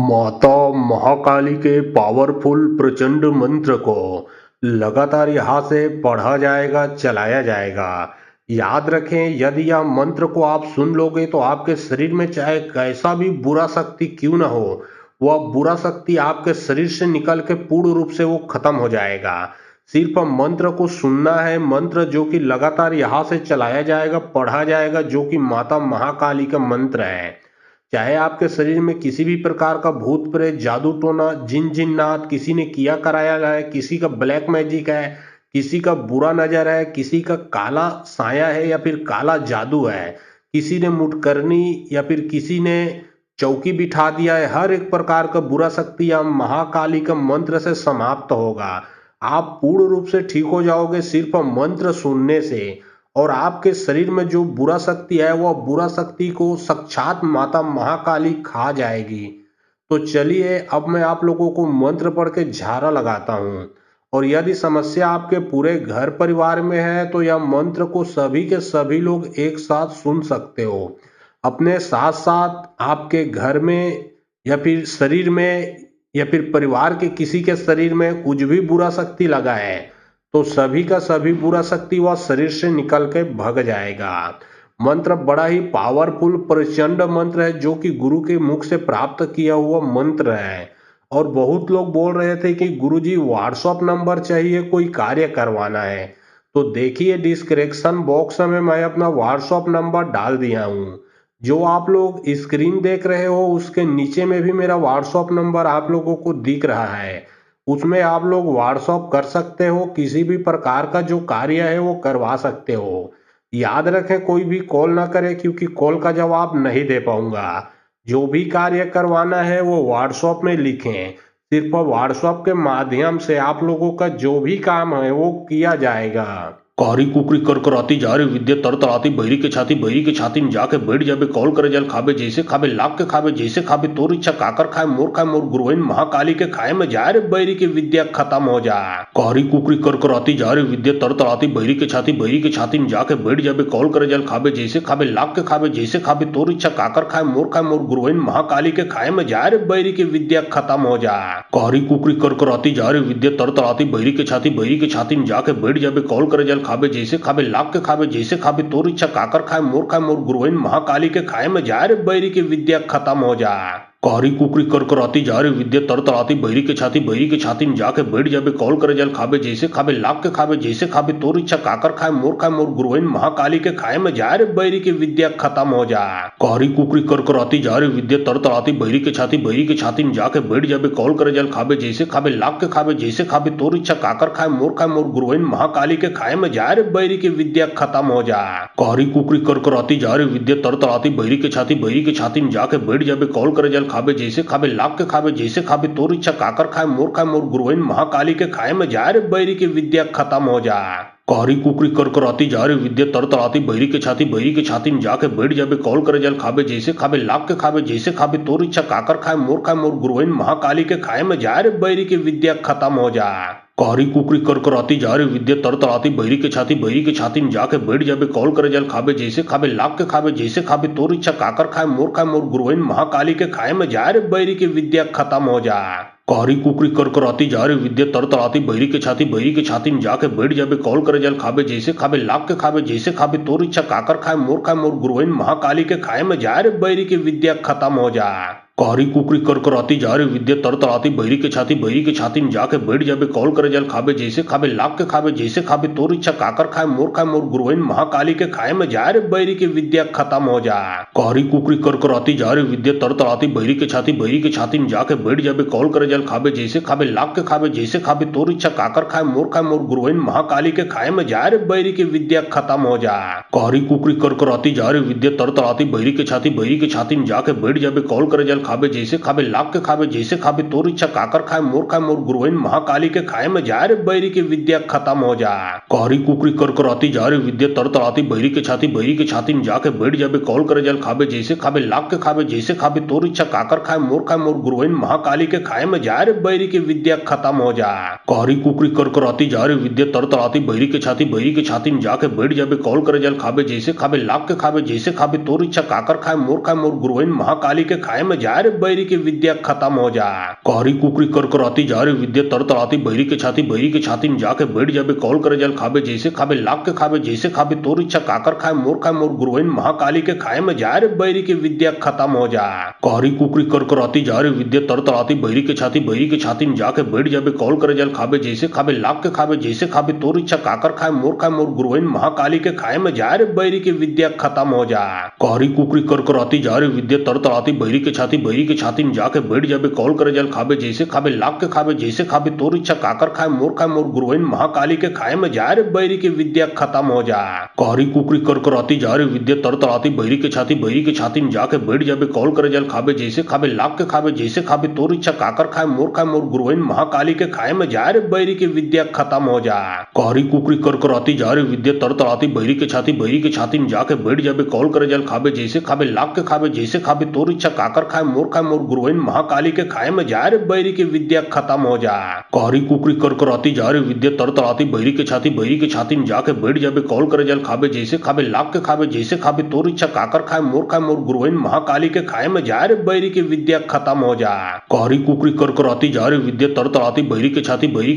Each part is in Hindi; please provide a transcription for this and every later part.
माता महाकाली के पावरफुल प्रचंड मंत्र को लगातार यहाँ से पढ़ा जाएगा, चलाया जाएगा। याद रखें, यदि यह मंत्र को आप सुन लोगे तो आपके शरीर में चाहे कैसा भी बुरा शक्ति क्यों ना हो, वह बुरा शक्ति आपके शरीर से निकल के पूर्ण रूप से वो खत्म हो जाएगा। सिर्फ मंत्र को सुनना है, मंत्र जो कि लगातार यहाँ से चलाया जाएगा, पढ़ा जाएगा, जो कि माता महाकाली का मंत्र है। चाहे आपके शरीर में किसी भी प्रकार का भूत प्रेत, जादू टोना, जिन जिन्नात किसी ने किया कराया है, किसी का ब्लैक मैजिक है, किसी का बुरा नजर है, किसी का काला साया है या फिर काला जादू है, किसी ने मुटकरनी या फिर किसी ने चौकी बिठा दिया है, हर एक प्रकार का बुरा शक्ति या महाकाली का मंत्र से समाप्त होगा। आप पूर्ण रूप से ठीक हो जाओगे सिर्फ मंत्र सुनने से। और आपके शरीर में जो बुरा शक्ति है वह बुरा शक्ति को साक्षात माता महाकाली खा जाएगी। तो चलिए अब मैं आप लोगों को मंत्र पढ़ के झारा लगाता हूँ। और यदि समस्या आपके पूरे घर परिवार में है तो यह मंत्र को सभी के सभी लोग एक साथ सुन सकते हो। अपने साथ साथ आपके घर में या फिर शरीर में या फिर परिवार के किसी के शरीर में कुछ भी बुरा शक्ति लगा है तो सभी का सभी बुरा शक्ति वह शरीर से निकल के भग जाएगा। मंत्र बड़ा ही पावरफुल प्रचंड मंत्र है जो कि गुरु के मुख से प्राप्त किया हुआ मंत्र है। और बहुत लोग बोल रहे थे कि गुरुजी व्हाट्सएप नंबर चाहिए, कोई कार्य करवाना है। तो देखिए डिस्क्रिप्शन बॉक्स में मैं अपना व्हाट्सएप नंबर डाल दिया हूँ। जो आप लोग स्क्रीन देख रहे हो उसके नीचे में भी मेरा व्हाट्सएप नंबर आप लोगों को दिख रहा है। उसमें आप लोग व्हाट्सएप कर सकते हो, किसी भी प्रकार का जो कार्य है वो करवा सकते हो। याद रखें, कोई भी कॉल ना करे क्योंकि कॉल का जवाब नहीं दे पाऊंगा। जो भी कार्य करवाना है वो व्हाट्सएप में लिखें। सिर्फ व्हाट्सएप के माध्यम से आप लोगों का जो भी काम है वो किया जाएगा। कारी कुकरी कर कराती जा रही विद्या तर तड़ाती बहरी के छाती में जाके बैठ जाबे कॉल करे जल खाबे जैसे खाबे लाख के खाबे जैसे खाबे तोर इच्छा काकर खाए मोर गुरुइन महाकाली के खाए में जा रे बहरी की विद्या खत्म हो जा। कारी कुकरी कर कराती जा रही विद्या तर तड़ाती बहरी के छाती में जाके बैठ जाबे कॉल करे जल खाबे जैसे खाबे लाख के खाबे जैसे खाबे तोर इच्छा काकर खाए मोर गुरुइन महाकाली के खाए में जा रे बहरी की विद्या खत्म हो जा। कारी कुकरी कर कराती जा रही विद्या तर तड़ाती बहरी के छाती में जाके बैठ जाबे कॉल करे जल खाबे जैसे खाबे लाख के खाबे जैसे खाबे तोर इच्छा काकर खाए मोर गुरुइन महाकाली के खाए में जा रे बहरी की विद्या खत्म हो जा। कारी कुकरी कर कराती जा रही विद्या तर तड़ाती बहरी के छाती में जाके बैठ जाबे कॉल करे जल खाबे जैसे खाबे लाख के खाबे जैसे खाबे तोर इच्छा काकर खाए मोर गुरुइन महाकाली के खाए में जा रे बहरी की विद्या खत्म हो जा। कारी कुकरी कर कराती जा रही विद्या तर तड़ाती बहरी के छाती में जाके बैठ जाबे कॉल करे जल खाबे जैसे खाबे लाख के खाबे जैसे खाबे तोर इच्छा काकर खाए मोर गुरुइन महाकाली के खाए में जा रे बहरी की विद्या खत्म हो जा। कारी कुकरी कर कराती जा रही विद्या तर तड़ाती बहरी के छाती में जाके बैठ जाबे कॉल करे जल खाबे जैसे खाबे लाख के खाबे जैसे खाबे तोर इच्छा काकर खाए मोर गुरुइन महाकाली के खाए में जा रे बहरी की विद्या खत्म हो जा। कारी कुकरी कर कराती जा रही विद्या तर तड़ाती बहरी के छाती में जाके बैठ जाबे कॉल करे जल खाबे जैसे खाबे लाख के खाबे जैसे खाबे तोर इच्छा काकर खाए मोर गुरुइन महाकाली के खाए में जा रे बहरी की विद्या खत्म हो जा। कारी कुकरी कर कराती जा रही विद्या तर तड़ाती बहरी के छाती में जाके बैठ जाबे कॉल करे जल खाबे जैसे खाबे लाख के खाबे जैसे खाबे तोर इच्छा काकर खाए मोर गुरुइन महाकाली के खाए में जा रे बहरी की विद्या खत्म हो जा। कारी कुकरी कर कराती जा रही विद्या तर तड़ाती बहरी के छाती में जाके बैठ जाबे कॉल करे जल खाबे जैसे खाबे लाख के खाबे जैसे खाबे तोर इच्छा काकर खाए मोर गुरुइन महाकाली के खाए में जा रे बहरी की विद्या खत्म हो जा। कारी कुकरी कर कराती जा रही विद्या तर तड़ाती बहरी के छाती में जाके बैठ जाबे कॉल करे जल खाबे जैसे खाबे लाख के खाबे जैसे खाबे तोर इच्छा काकर खाए मोर गुरुइन महाकाली के खाए में जा रे बहरी की विद्या खत्म हो जा। कारी कुकरी कर कराती जा रही विद्या तर तड़ाती बहरी के छाती में जाके बैठ जाबे कॉल करे जल खाबे जैसे खाबे लाख के खाबे जैसे खाबे तोर इच्छा काकर खाए मोर गुरुइन महाकाली के खाए में जा रे बहरी की विद्या खत्म हो जा। कारी कुकरी कर कराती जा रही विद्या तर तड़ाती बहरी के छाती में जाके बैठ जाबे कॉल करे जल खाबे जैसे खाबे लाख के खाबे जैसे खाबे तोर इच्छा काकर खाए मोर गुरुइन महाकाली के खाए में जा रे बहरी की विद्या खत्म हो जा। कारी कुकरी कर कराती जा रही विद्या तर तड़ाती बहरी के छाती में जाके बैठ जाबे कॉल करे जल खाबे जैसे खाबे लाख के खाबे जैसे खाबे तोर इच्छा काकर खाए मोर गुरुइन महाकाली के खाए में जा रे बहरी की विद्या खत्म हो जा। कारी कुकरी कर कराती जा रही विद्या तर तड़ाती बहरी के छाती में जाके बैठ जाबे कॉल करे जल खाबे जैसे खाबे लाख के खाबे जैसे खाबे तोर इच्छा काकर खाए मोर गुरुइन महाकाली के खाए में जा जा रे बैरी की विद्या खत्म हो जा। कारी कुकरी कर कराती जा रे विद्या तरतराती बैरी के छाती में जाके बैठ जाबे कॉल करे जल खाबे जैसे खाबे लाख के खाबे जैसे खाबे तोर इच्छा काकर खाए मोर गुरुइन महाकाली के खाए में जा रे बैरी की विद्या खत्म हो जा। कारी कुकरी कर कराती जा रे विद्या तरतराती बैरी के छाती में जाके बैठ जाबे कॉल करे जल खाबे जैसे खाबे लाख के खाबे जैसे खाबे तोर इच्छा काकर खाए मोर गुरुइन महाकाली के खाए में जा रे बैरी की विद्या खत्म हो जा। कारी कुकरी कर कराती जा रे विद्या तरतराती बैरी के छाती में जाके बैठ जाबे कॉल करे जल खाबे जैसे खाबे लाख के खाबे जैसे खाबे तोर इच्छा काकर खाए मोर गुरुइन महाकाली के खाए में जा रे बैरी की विद्या खत्म हो जा। कारी कुकरी कर कराती जा रे विद्या तरतराती बैरी के छाती में जाके बैठ जाबे कॉल करे जल खाबे जैसे खाबे लाख के खाबे जैसे खाबे तोर इच्छा काकर खाए मोर गुरुइन महाकाली के खाए में जा रे बैरी की विद्या खत्म हो जा। कारी कुकरी कर कराती जा रे विद्या तरतराती बैरी के छाती में जाके बैठ जाबे कॉल करे जल खाबे जैसे खाबे लाख के खाबे जैसे खाबे तोर इच्छा काकर खाए मोर गुरुइन महाकाली के खाए में जा रे बैरी की विद्या खत्म हो जा। कारी कुकरी कर कराती जा रे विद्या तरतराती बैरी के छाती में जाके बैठ जाबे कॉल करे जल खाबे जैसे खाबे लाख के खाबे जैसे खाबे तोर इच्छा काकर खाए मोर गुरुइन महाकाली के खाए में जा रे बैरी की विद्या खत्म हो जा। कारी कुकरी कर कराती जा रे विद्या तरतराती बैरी के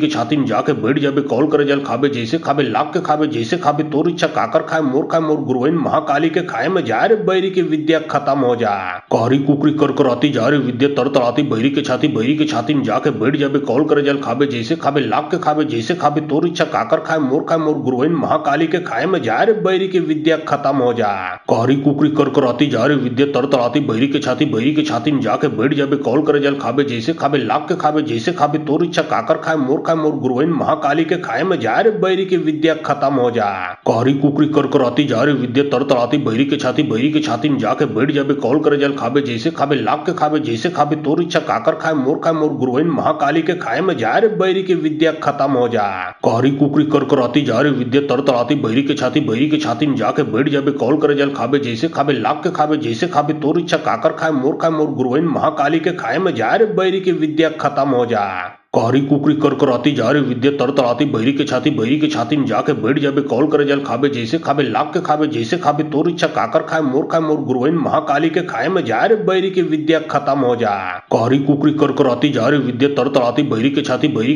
छाती में जाके बैठ जाबे कॉल करे जल खाबे जैसे खाबे लाख के खाबे जैसे खाबे तोर इच्छा काकर खाए मोर गुरुइन महाकाली के खाए में जा रे बैरी की विद्या खत्म हो जा। कारी कुकरी कर कराती जा रे विद्या तरतराती बैरी के छाती में जाके बैठ जाबे कॉल करे जल खाबे जैसे खाबे लाख के खाबे जैसे खाबे तोर इच्छा काकर खाए मोर गुरुइन महाकाली के खाए में जा रे बैरी की विद्या खत्म हो जा। कारी कुकरी कर कराती जा रे विद्या तरतराती बैरी के छाती में जाके बैठ जाबे कॉल करे जल खाबे जैसे खाबे लाख के खाबे जैसे खाबे तोर इच्छा काकर खाए मोर गुरुइन महाकाली के खाए में जा रे बैरी की विद्या खत्म हो जा। कारी कुकरी कर कराती जा रे विद्या तरतराती बैरी के छाती में जाके बैठ जाबे कॉल करे जल खाबे जैसे खाबे लाख के खाबे जैसे खाबे तोर इच्छा काकर खाए मोर गुरुइन महाकाली के खाए में जा रे बैरी की विद्या खत्म हो जा। कारी कुकरी कर कराती जा रे विद्या तरतराती बैरी के छाती में जाके बैठ जाबे कॉल करे जल खाबे जैसे खाबे लाख के खाबे जैसे खाबे तोर इच्छा काकर खाए मोर गुरुइन महाकाली के खाए में जा रे बैरी की विद्या खत्म हो जा। कारी कुकरी कर कराती जा रे विद्या तरतराती बैरी के छाती में जाके बैठ जाबे कॉल करे जल खाबे जैसे खाबे लाख के खाबे जैसे खाबे तोर इच्छा काकर खाए मोर गुरुइन महाकाली के खाए में जा रे बैरी की विद्या खत्म हो जा। कारी कुकरी कर कराती जा रे विद्या तरतराती बैरी के छाती में जाके बैठ जाबे कॉल करे जल खाबे जैसे खाबे लाख के खाबे जैसे खाबे तोर इच्छा काकर खाए मोर गुरुइन महाकाली के खाए में जा रे बैरी की विद्या खत्म हो जा। कारी कुकरी कर कराती जा रे विद्या तरतराती बैरी के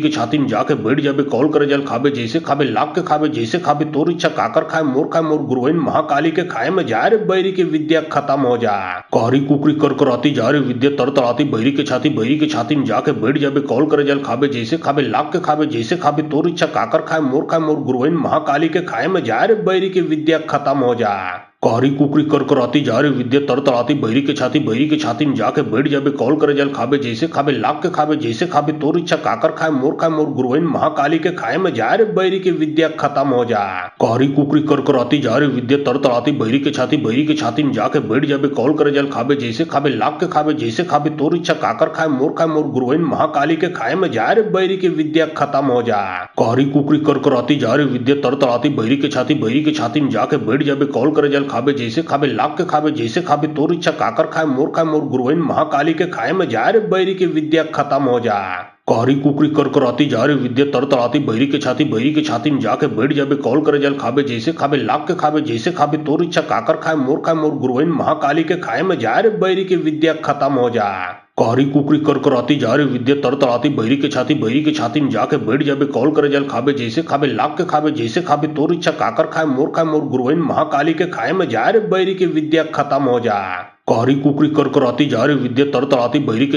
छाती में जाके बैठ जाबे कॉल करे जल खाबे जैसे खाबे लाख के खाबे जैसे खाबे तोर इच्छा काकर खाए मोर गुरुइन महाकाली के खाए में जा रे बैरी की विद्या खत्म हो जा। कारी कुकरी कर कराती जा रे विद्या तरतराती बैरी के छाती में जाके बैठ जाबे कॉल करे जल खाबे जैसे खाबे लाख के खाबे जैसे खाबे तोर इच्छा काकर खाए मोर गुरुइन महाकाली के खाए में जा रे बैरी की विद्या खत्म हो जा। कारी कुकरी कर कराती जा रे विद्या तरतराती बैरी के छाती में जाके बैठ जाबे कॉल करे जल खाबे जैसे खाबे लाख के खाबे जैसे खाबे तोर इच्छा काकर खाए मोर गुरुइन महाकाली के खाए में जा रे बैरी की विद्या खत्म हो जा। कारी कुकरी कर कराती जा रे विद्या तरतराती बैरी के छाती में जाके बैठ जाबे कॉल करे जल खाबे जैसे खाबे लाख के खाबे जैसे खाबे तोर इच्छा काकर खाए मोर गुरुइन महाकाली के खाए में जा रे बैरी की विद्या खत्म हो जा। कारी कुकरी कर कराती जा रे विद्या तरतराती बैरी के छाती में जाके बैठ जाबे कॉल करे जल खाबे जैसे खाबे लाख के खाबे जैसे खाबे तोर इच्छा काकर खाए मोर गुरुइन महाकाली के खाए में जा रे बैरी की विद्या खत्म हो जा। कारी कुकरी कर कराती जा रे विद्या तरतराती बैरी के छाती में जाके बैठ जाबे कॉल करे जल खाबे जैसे खाबे लाख के खाबे जैसे खाबे तोर इच्छा काकर खाए मोर गुरुइन महाकाली के खाए में जा रे बैरी की विद्या खत्म हो जा। कारी कुकरी कर कराती जा रे विद्या तरतराती बैरी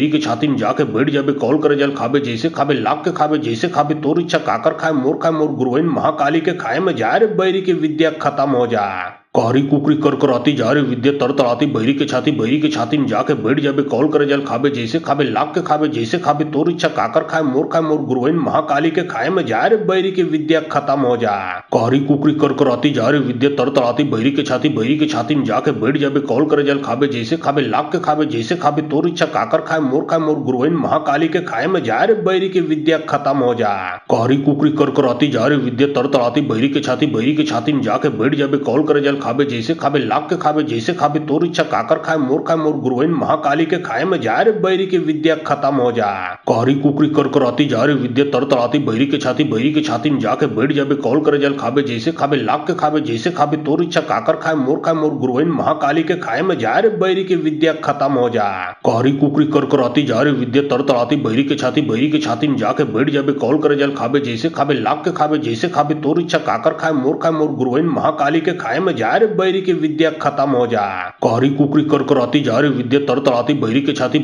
के छाती में जाके बैठ जाबे कॉल करे जल खाबे जैसे खाबे लाख के खाबे जैसे खाबे तोर इच्छा काकर खाए मोर गुरुइन महाकाली के खाए में जा रे बैरी की विद्या खत्म हो जा। कारी कुकरी कर कराती जा रे विद्या तरतराती बैरी के छाती में जाके बैठ जाबे कॉल करे जल खाबे जैसे खाबे लाख के खाबे जैसे खाबे तोर इच्छा काकर खाए मोर गुरुइन महाकाली के खाए में जा रे बैरी की विद्या खत्म हो जा। कारी कुकरी कर कराती जा रे विद्या तरतराती बैरी के छाती में जाके बैठ जाबे कॉल करे जल खाबे जैसे खाबे लाख के खाबे जैसे खाबे तोर इच्छा काकर खाए मोर गुरुइन महाकाली के खाए में जा रे बैरी की विद्या खत्म हो जा। कारी कुकरी कर कराती जा रे विद्या तरतराती बैरी के छाती में जाके बैठ जाबे कॉल करे जल खाबे जैसे खाबे लाख के खाबे जैसे खाबे तोर इच्छा काकर खाए मोर गुरुइन महाकाली के खाए में जा रे बैरी की विद्या खत्म हो जा। कारी कुकरी कर कराती जा रे विद्या तरतराती बैरी के छाती में जाके बैठ जाबे कॉल करे जल खाबे जैसे खाबे लाख के खाबे जैसे खाबे तोर इच्छा काकर खाए मोर गुरुइन महाकाली के खाए में जा रे बैरी की विद्या खत्म हो जा। कारी कुकरी कर कराती जा रे विद्या तरतराती बैरी के छाती में जाके बैठ जाबे कॉल करे जल खाबे जैसे खाबे लाख के खाबे जैसे खाबे तोर इच्छा काकर खाए मोर गुरुइन महाकाली के खाए में जा रे बैरी की विद्या खत्म हो जा। कारी कुकरी कर कराती जा रे विद्या तरतराती बैरी के छाती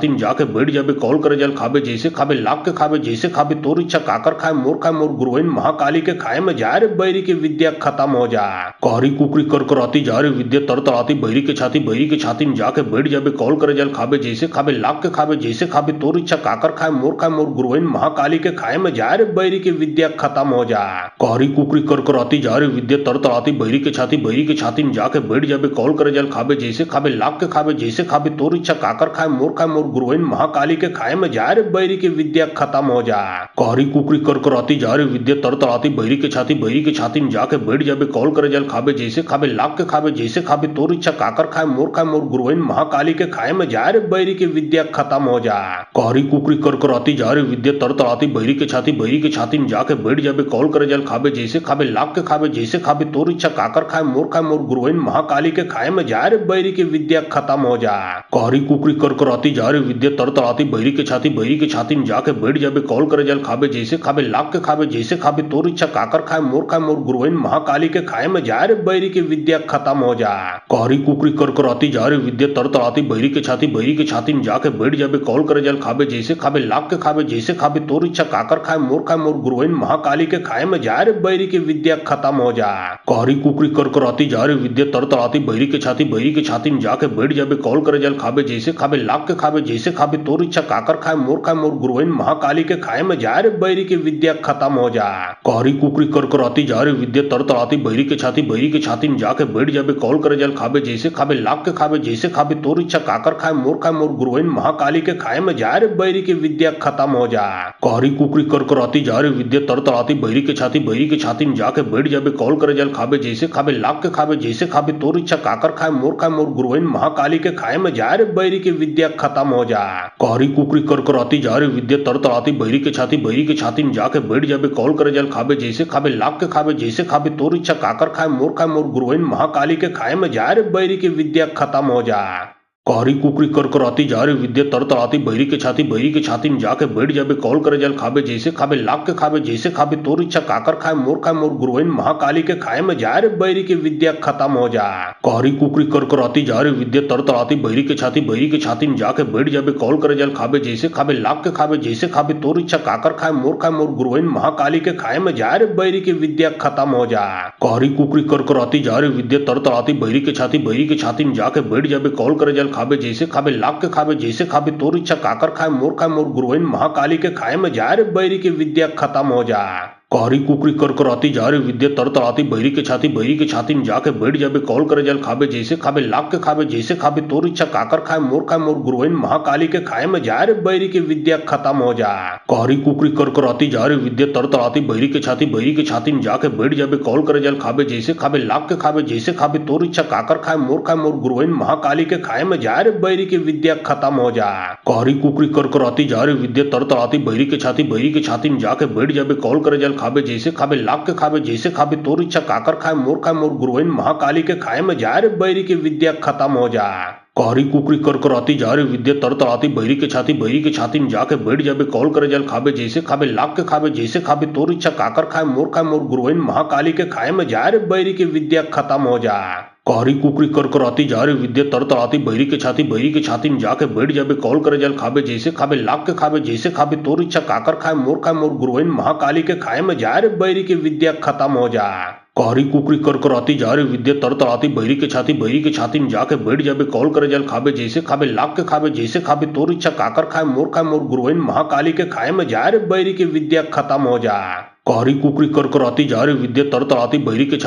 में जाके बैठ जाबे कॉल करे जल खाबे जैसे खाबे लाख के खाबे जैसे खाबे तोर इच्छा काकर खाए मोर गुरुइन महाकाली के खाए में जा रे बैरी की विद्या खत्म हो जा। कारी कुकरी कर कराती जा रे विद्या तरतराती बैरी के छाती में जाके बैठ जाबे कॉल करे जल खाबे जैसे खाबे लाख के खाबे जैसे खाबे तोर इच्छा काकर खाए मोर गुरुइन महाकाली के खाए में जा रे बैरी की विद्या खत्म हो जा। कारी कुकरी कर कराती जा रे विद्या तरतराती बैरी के छाती में जाके बैठ जाबे कॉल करे जल खाबे जैसे खाबे लाख के खाबे जैसे खाबे तोर इच्छा काकर खाए मोर गुरुइन महाकाली के खाए में जा रे बैरी की विद्या खत्म हो जा। कारी कुकरी कर कराती जा रे विद्या तरतराती बैरी के छाती में जाके बैठ जाबे कॉल करे जल खाबे जैसे खाबे लाख के खाबे जैसे खाबे तोर इच्छा काकर खाए मोर गुरुइन महाकाली के खाए में जा रे बैरी की विद्या खत्म हो जा। कारी कुकरी कर कराती जा रे विद्या तरतराती बैरी के छाती में जाके बैठ जाबे कॉल करे जल खाबे जैसे खाबे लाख के खाबे जैसे खाबे तोर इच्छा काकर खाए मोर गुरुइन महाकाली के खाए में जा रे बैरी की विद्या खत्म हो जा। कारी कुकरी कर कराती जा रे विद्या तरतराती बैरी के छाती में जाके बैठ जाबे कॉल करे जल खाबे जैसे खाबे लाख के खाबे जैसे खाबे तोर इच्छा काकर खाए मोर गुरुइन महाकाली के खाए में जा रे बैरी की विद्या खत्म हो जा। कारी कुकरी कर कराती जा रे विद्या तरतराती बैरी के छाती में जाके बैठ जाबे कॉल करे जल खाबे जैसे खाबे लाख के खाबे जैसे खाबे तोर इच्छा काकर खाए मोर गुरुइन महाकाली के खाए में जा रे बैरी की विद्या खत्म हो जा। कारी कुकरी कर कराती जा रे विद्या तरतराती बैरी के छाती में जाके बैठ जाबे कॉल करे जल खाबे जैसे खाबे लाख के खाबे जैसे खाबे तोर इच्छा काकर खाए मोर गुरुइन महाकाली के खाए में जा रे बैरी की विद्या खत्म हो जा। कारी कुकरी कर कराती जा रे विद्या तरतराती बैरी के छाती में जाके बैठ जाबे कॉल करे जल खाबे जैसे खाबे लाख के खाबे जैसे खाबे तोर इच्छा काकर खाए मोर गुरुइन महाकाली के खाए में जा रे बैरी की विद्या खत्म हो जा। कारी कुकरी कर कराती जा रे विद्या तरतराती बैरी के छाती में जाके बैठ जाबे कॉल करे जल खाबे जैसे खाबे लाख के खाबे जैसे खाबे तोर इच्छा काकर खाए मोर गुरुइन महाकाली के खाए में जा रे बैरी की विद्या खत्म हो जा। कारी कुकरी कर कराती जा रे विद्या तरतराती बैरी के छाती में जाके बैठ जाबे कॉल करे जल खाबे जैसे खाबे लाख के खाबे जैसे खाबे तोर इच्छा काकर खाए मोर गुरुइन महाकाली के खाए में जा रे बैरी की विद्या खत्म हो जा। कारी कुकरी कर कराती जा रे विद्या तरतराती बैरी के छाती में जाके बैठ जाबे कॉल करे जल खाबे जैसे खाबे लाख के खाबे जैसे खाबे तोर इच्छा काकर खाए मोर गुरुइन महाकाली के खाए में जा रे बैरी की विद्या खत्म हो जा। कारी कुकरी कर कराती जा रे विद्या तरतराती बैरी के छाती में जाके बैठ जाबे कॉल करे जल खाबे जैसे खाबे लाख के खाबे जैसे खाबे तोर इच्छा काकर खाए मोर गुरुइन महाकाली के खाए में जा रे बैरी की विद्या खत्म हो जा। कारी कुकरी कर कराती जा रे विद्या तरतराती बैरी के छाती में जाके बैठ जाबे कॉल करे जल खाबे जैसे खाबे लाख के खाबे जैसे खाबे तोर इच्छा काकर खाए मोर गुरुइन महाकाली के खाए में जा रे बैरी की विद्या खत्म हो जा। कारी कुकरी कर कराती जा रे विद्या तरतराती बैरी के छाती में जाके बैठ जाबे कॉल करे जल खाबे जैसे खाबे लाख के खाबे जैसे खाबे तोर इच्छा काकर खाए मोर गुरुइन महाकाली के खाए में जा रे बैरी की विद्या खत्म हो जा। कारी कुकरी कर कराती जा रे विद्या तरतराती बैरी के छाती में जाके बैठ जाबे कॉल करे जल खाबे जैसे खाबे लाख के खाबे जैसे खाबे तोर इच्छा काकर खाए मोर गुरुइन महाकाली के खाए में जा रे बैरी की विद्या खत्म हो जा। कारी कुकरी कर कराती जा रे विद्या तरतराती बैरी के छाती में जाके बैठ जाबे कॉल करे जल खाबे जैसे खाबे लाख के खाबे जैसे खाबे तोर इच्छा काकर खाए मोर गुरुइन महाकाली के खाए में जा रे बैरी की विद्या खत्म हो जा। कारी कुकरी कर कराती जा रे विद्या तरतराती बैरी के छाती में जाके बैठ जाबे कॉल करे जल खाबे जैसे खाबे लाख के खाबे जैसे खाबे तोर इच्छा काकर खाए मोर गुरुइन महाकाली के खाए में जा रे बैरी की विद्या खत्म हो जा। कारी कुकरी कर कराती जा रे विद्या तरतराती बैरी के छाती में जाके बैठ जाबे कॉल करे जल खाबे जैसे खाबे लाख के खाबे जैसे खाबे तोर इच्छा काकर खाए मोर गुरुइन महाकाली के खाए में जा रे बैरी की विद्या खत्म हो जा। कारी कुकरी कर कराती जा रे विद्या तरतराती बैरी के छाती में जाके बैठ जाबे कॉल करे जल खाबे जैसे खाबे लाख के खाबे जैसे खाबे तोर इच्छा काकर खाए मोर गुरुइन महाकाली के खाए में जा रे बैरी की विद्या खत्म हो जा। कारी कुकरी कर कराती जा रे विद्या तड़तड़ाती बहरी के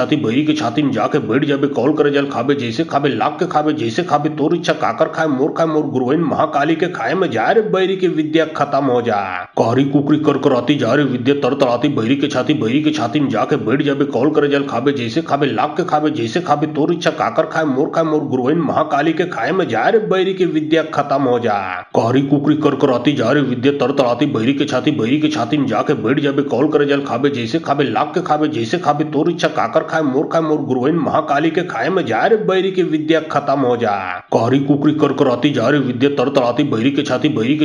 छाती में जाके बैठ जाबे कौल करे जल खाबे जैसे खाबे लाख के खाबे जैसे खाबे तोर इच्छा काकर खाए मोर गुरुइन महाकाली के खाए में जा रे बैरी की विद्या खत्म हो जा। कारी कुकरी कर कराती जा रे विद्या तड़तड़ाती बहरी के छाती में जाके बैठ जाबे कौल करे जल खाबे जैसे खाबे लाख के खाबे जैसे खाबे तोर इच्छा काकर खाए मोर गुरुइन महाकाली के खाए में जा रे बैरी की विद्या खत्म हो जा। कारी कुकरी कर कराती जा रे विद्या तड़तड़ाती बहरी के छाती में जाके बैठ जाबे कौल करे जल खाबे जैसे खाबे लाख के खाबे जैसे खाबे तोर इच्छा काकर खाए मोर गुरुइन महाकाली के खाए में जा रे बैरी की विद्या खत्म हो जा। कारी कुकरी कर कराती जा रे विद्या तड़तड़ाती बहरी के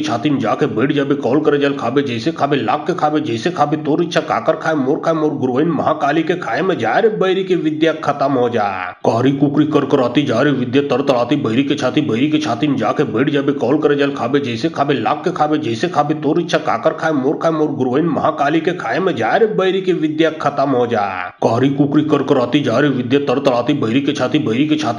छाती में जाके बैठ जाबे कौल करे जल खाबे जैसे खाबे लाख के खाबे जैसे खाबे तोर इच्छा काकर खाए मोर गुरुइन महाकाली के खाए में जा रे बैरी की विद्या खत्म हो जा। कारी कुकरी कर कराती जा रे विद्या तड़तड़ाती बहरी के छाती में जाके बैठ जाबे कौल करे जल खाबे जैसे खाबे लाख के खाबे जैसे खाबे तोर इच्छा काकर खाए मोर गुरुइन महाकाली के खाए में जा रे बैरी की विद्या खत्म हो जा। कारी कुकरी कर कराती जा रे विद्या तड़तड़ाती बहरी के छाती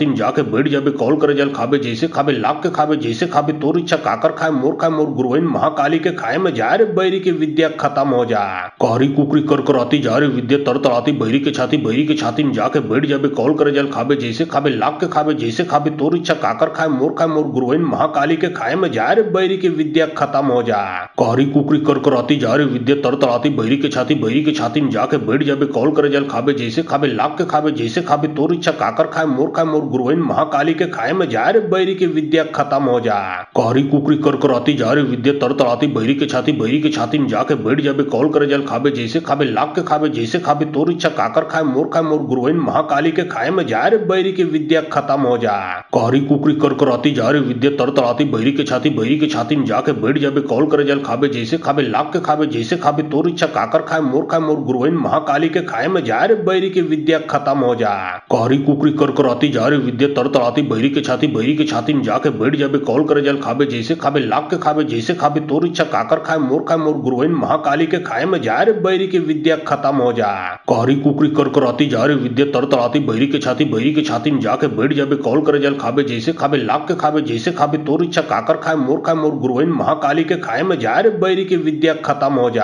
में जाके बैठ जाबे कौल करे जल खाबे जैसे खाबे लाख के खाबे जैसे खाबे तोर इच्छा काकर खाए मोर गुरुइन महाकाली के खाए में जा रे बैरी की विद्या खत्म हो जा। कारी कुकरी कर कराती जा रे विद्या तड़तड़ाती बहरी के छाती में जाके बैठ जाबे कौल करे जल खाबे जैसे खाबे लाख के खाबे जैसे खाबे तोर इच्छा काकर खाए मोर गुरुइन महाकाली के खाए में जा रे बैरी की विद्या खत्म हो जा। कारी कुकरी कर कराती जा रे विद्या तड़तड़ाती बहरी के छाती में जाके बैठ जाबे कौल करे जल खाबे जैसे खाबे लाख के खाबे जैसे खाबे तोर इच्छा काकर खाए मोर गुरुइन महाकाली के खाए में जा रे बैरी की विद्या खत्म हो जा। कारी कुकरी कर कराती जा रे विद्या तड़तड़ाती बहरी के छाती में जाके बैठ जाबे कौल करे जल खाबे जैसे खाबे लाख के खाबे जैसे खाबे तोर इच्छा काकर खाए मोर गुरुइन महाकाली के खाए में जा रे बैरी की विद्या खत्म हो जा। कारी कुकरी कर कराती जा रे विद्या तड़तड़ाती बहरी के छाती में जाके बैठ जाबे कौल करे जल खाबे जैसे खाबे लाख के खाबे जैसे खाबे तोर इच्छा काकर खाए मोर गुरुइन महाकाली के खाए में जा रे बैरी की विद्या खत्म हो जा। कारी कुकरी कर कराती जा रे विद्या तड़तड़ाती बहरी के छाती में जाके बैठ जाबे कौल करे जल खाबे जैसे खाबे लाख के खाबे जैसे खाबे तोर इच्छा काकर खाए मोर गुरुइन महाकाली के खाए में जा रे बैरी की विद्या खत्म हो जा। कारी कुकरी कर कराती जा रे विद्या तड़तड़ाती बहरी के छाती में जाके बैठ जाबे कौल करे जल खाबे जैसे खाबे लाख के खाबे जैसे खाबे तोर इच्छा काकर खाए मोर गुरुइन महाकाली के खाए में जा रे बैरी की विद्या खत्म हो जा। कारी कुकरी कर कराती जा रे विद्या तड़तड़ाती बहरी के छाती में जाके बैठ जाबे कौल करे जल खाबे जैसे खाबे लाख के खाबे जैसे खाबे तोर इच्छा काकर खाए मोर गुरुइन महाकाली के खाए में जा रे बैरी की विद्या खत्म हो जा।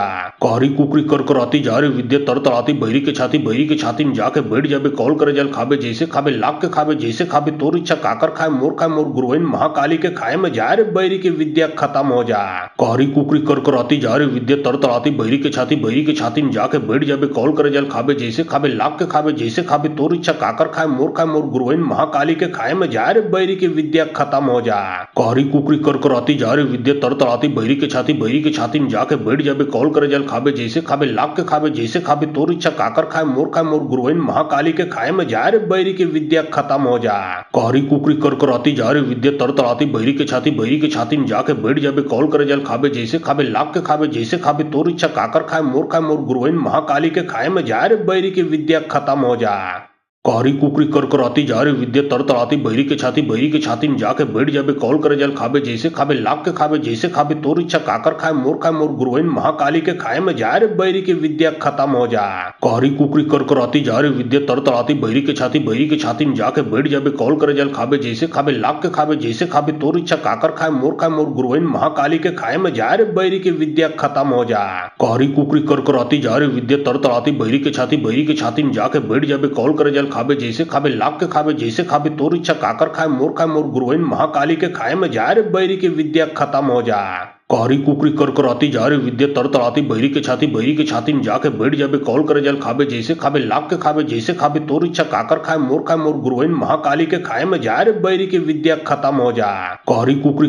कारी कुकरी कर कराती जा रे विद्या तड़तड़ाती बहरी के छाती में जाके बैठ जाबे कौल करे जल खाबे जैसे खाबे लाख के खाबे जैसे खाबे तोर इच्छा काकर खाए मोर गुरुइन महाकाली के खाए में जा रे बैरी की विद्या खत्म हो जा। कारी कुकरी कर कराती जा रे विद्या तड़तड़ाती बहरी के छाती में जाके बैठ जाबे कौल करे जल खाबे जैसे खाबे लाख के खाबे जैसे खाबे तोर इच्छा काकर खाए मोर गुरुइन महाकाली के खाए में जा रे बैरी की विद्या खत्म हो जा। कारी कुकरी कर कराती जा रे विद्या तड़तड़ाती बहरी के छाती में जाके बैठ जाबे कौल करे जल खाबे जैसे खाबे लाख के खाबे जैसे खाबे तोर इच्छा काकर खाए मोर गुरुइन महाकाली के खाए में जा रे बैरी की विद्या खत्म हो जा। कारी कुकरी कर कराती जा रे विद्या तड़तड़ाती बहरी के छाती में जाके बैठ जाबे कौल करे जल खाबे जैसे खाबे लाख के खाबे जैसे खाबे तोर इच्छा काकर खाए मोर गुरुइन महाकाली के खाए में जा रे बैरी की विद्या खत्म हो जा। कारी कुकरी कर कराती जा रे विद्या तड़तड़ाती बहरी के छाती में जाके बैठ जाबे कौल करे जल खाबे जैसे खाबे लाख के खाबे जैसे खाबे तोर इच्छा काकर खाए मोर गुरुइन महाकाली के खाए में जा रे बैरी की विद्या खत्म हो जा। कारी कुकरी कर कराती जा रे विद्या तड़तड़ाती बहरी के छाती में जाके बैठ जाबे कौल करे जल खाबे जैसे खाबे लाख के खाबे जैसे खाबे तोर इच्छा काकर खाए मोर गुरुइन महाकाली के खाए में जा रे बैरी की विद्या खत्म हो जा। कारी कुकरी कर कराती जा रे विद्या तड़तड़ाती बहरी के छाती में जाके बैठ जाबे कौल करे जल खाबे जैसे खाबे लाख के खाबे जैसे खाबे तोर इच्छा काकर खाए मोर गुरुइन महाकाली के खाए में जा रे बैरी की विद्या खत्म हो जा। कारी कुकरी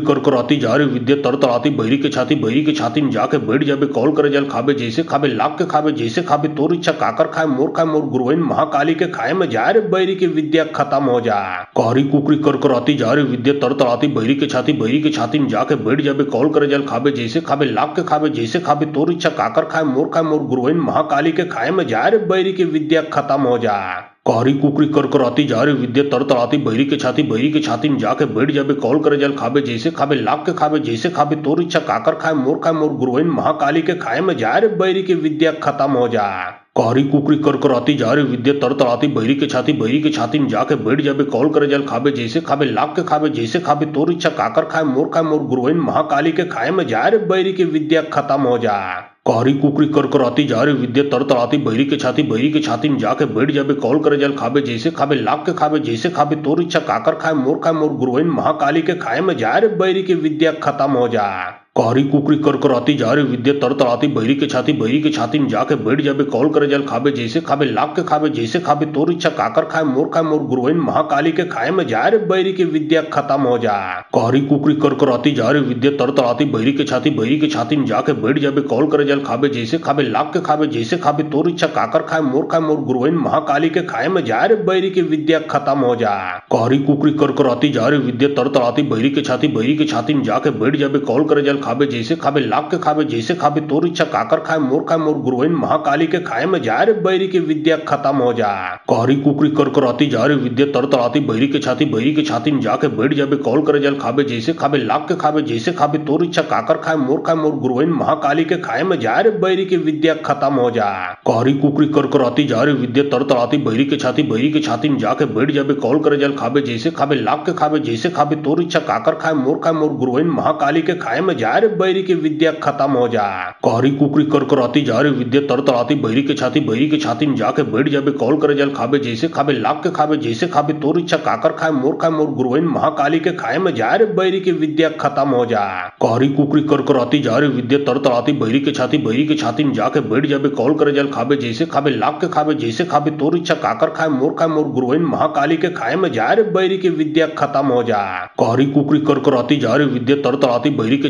कर कराती जा रे विद्या तड़तड़ाती बहरी के छाती में जाके बैठ जाबे कौल करे जल खाबे जैसे खाबे लाख के खाबे जैसे खाबे तोर इच्छा काकर खाए मोर गुरुइन महाकाली के खाए में जा रे बैरी की विद्या खत्म हो जा। कारी कुकरी कर कराती जा रे विद्या तड़तड़ाती बहरी के छाती में जाके बैठ जाबे कौल करे जल खाबे जैसे खाबे लाख के खाबे जैसे खाबे तोर इच्छा काकर खाए मोर गुरुइन महाकाली के खाए में जा रे बैरी की विद्या खत्म हो जा। कारी कुकरी कर कराती जा रे विद्या तड़तड़ाती बहरी के छाती में जाके बैठ जाबे कौल करे जल खाबे जैसे खाबे लाख के खाबे जैसे खाबे तोर इच्छा काकर खाए मोर गुरुइन महाकाली के खाए में जा रे बैरी की विद्या खत्म हो जा। कारी कुकरी कर कराती जा रे विद्या तड़तड़ाती बहरी के छाती में जाके बैठ जाबे कौल करे जल खाबे जैसे खाबे लाख के खाबे जैसे खाबे तोर इच्छा काकर खाए मोर गुरुइन महाकाली के खाए में जा रे बैरी की विद्या खत्म हो जा। कारी कुकरी कर कराती जा रही विद्या तर तराती बहिरी के छाती में जाके बैठ जाबे कौल करे जल खाबे जैसे खाबे लाख के खाबे जैसे खाबे तोर इच्छा काकर खाए मोर गुरुइन महाकाली के खाए में जा रे बैरी की विद्या खत्म हो जा। कारी कुकरी कर कराती जा रही विद्या तर तराती बहिरी के छाती में जाके बैठ जाबे कौल करे जल खाबे जैसे खाबे लाख के खाबे जैसे खाबे तोर इच्छा काकर खाए मोर गुरुइन महाकाली के खाए में जा रे बैरी की विद्या खत्म हो जा। कारी कुकरी कर कराती जा रही विद्या तर तराती बहिरी के छाती में जाके बैठ जाबे कौल करे जल खाबे जैसे खाबे लाख के खाबे जैसे खाबे तोर इच्छा काकर खाए मोर गुरुइन महाकाली के खाए में जा रे बैरी की विद्या खत्म हो जा। कारी कुकरी कर कराती जा रही विद्या तर तराती बहिरी के छाती में जाके बैठ जाबे कौल करे जल खाबे जैसे खाबे लाख के खाबे जैसे खाबे तोर इच्छा काकर खाए मोर गुरुइन महाकाली के खाए में जा रे बैरी की विद्या खत्म हो जा। कारी कुकरी कर कराती जा रही विद्या तर तराती बहिरी के छाती में जाके बैठ जाबे कौल करे जल खाबे जैसे खाबे लाख के खाबे जैसे खाबे तोर इच्छा काकर खाए मोर गुरुइन महाकाली के खाए में जा रे बैरी की विद्या खत्म हो जा। कारी कुकरी कर कराती जा रही विद्या तर तराती बहिरी के छाती में जाके बैठ जाबे कौल करे जल खाबे जैसे खाबे लाख के खाबे जैसे खाबे तोर इच्छा काकर खाए मोर गुरुइन महाकाली के खाए में जा रे बैरी की विद्या खत्म हो जा। कारी कुकरी कर कराती जा रही विद्या तर तराती बहिरी के छाती में जाके बैठ जाबे कौल करे जल खाबे जैसे खाबे लाख के खाबे जैसे खाबे तोर इच्छा काकर खाए मोर गुरुइन महाकाली के खाए में जा रे बैरी की विद्या खत्म हो जा। कारी कुकरी कर कराती जा रही विद्या तर तराती बहिरी के छाती में जाके बैठ जाबे कौल करे जल खाबे जैसे खाबे लाख के खाबे जैसे खाबे तोर इच्छा काकर खाए मोर गुरुइन महाकाली के खाए में जा रे बैरी की विद्या खत्म हो जा। कारी कुकरी कर कराती जा रही विद्या तर तराती बहिरी के छाती में जाके बैठ जाबे कौल करे जल खाबे जैसे खाबे लाख के खाबे जैसे खाबे तोर इच्छा काकर खाए मोर गुरुइन महाकाली के खाए में जा रे बैरी की विद्या खत्म हो जा। कारी कुकरी कर कराती जा रही विद्या तर तराती बहिरी के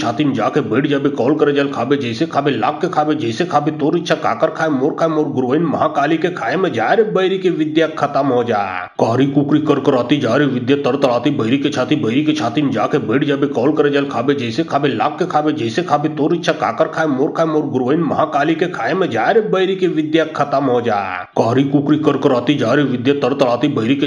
छाती में जाके बैठ जाबे कौल करे जल खाबे जैसे खाबे लाख के खाबे जैसे खाबे तोर इच्छा काकर खाए मोर गुरुइन महाकाली के खाए में जा रे बैरी की विद्या खत्म हो जा। कारी कुकरी कर कराती जा रही विद्या तर तराती बहिरी के छाती में जाके बैठ जाबे कौल करे जल खाबे जैसे खाबे लाख के खाबे जैसे खाबे तोर इच्छा काकर खाए मोर गुरुइन महाकाली के खाए में जा रे बैरी की विद्या खत्म हो जा। कारी कुकरी कर कराती जा रही विद्या तर तराती बहिरी के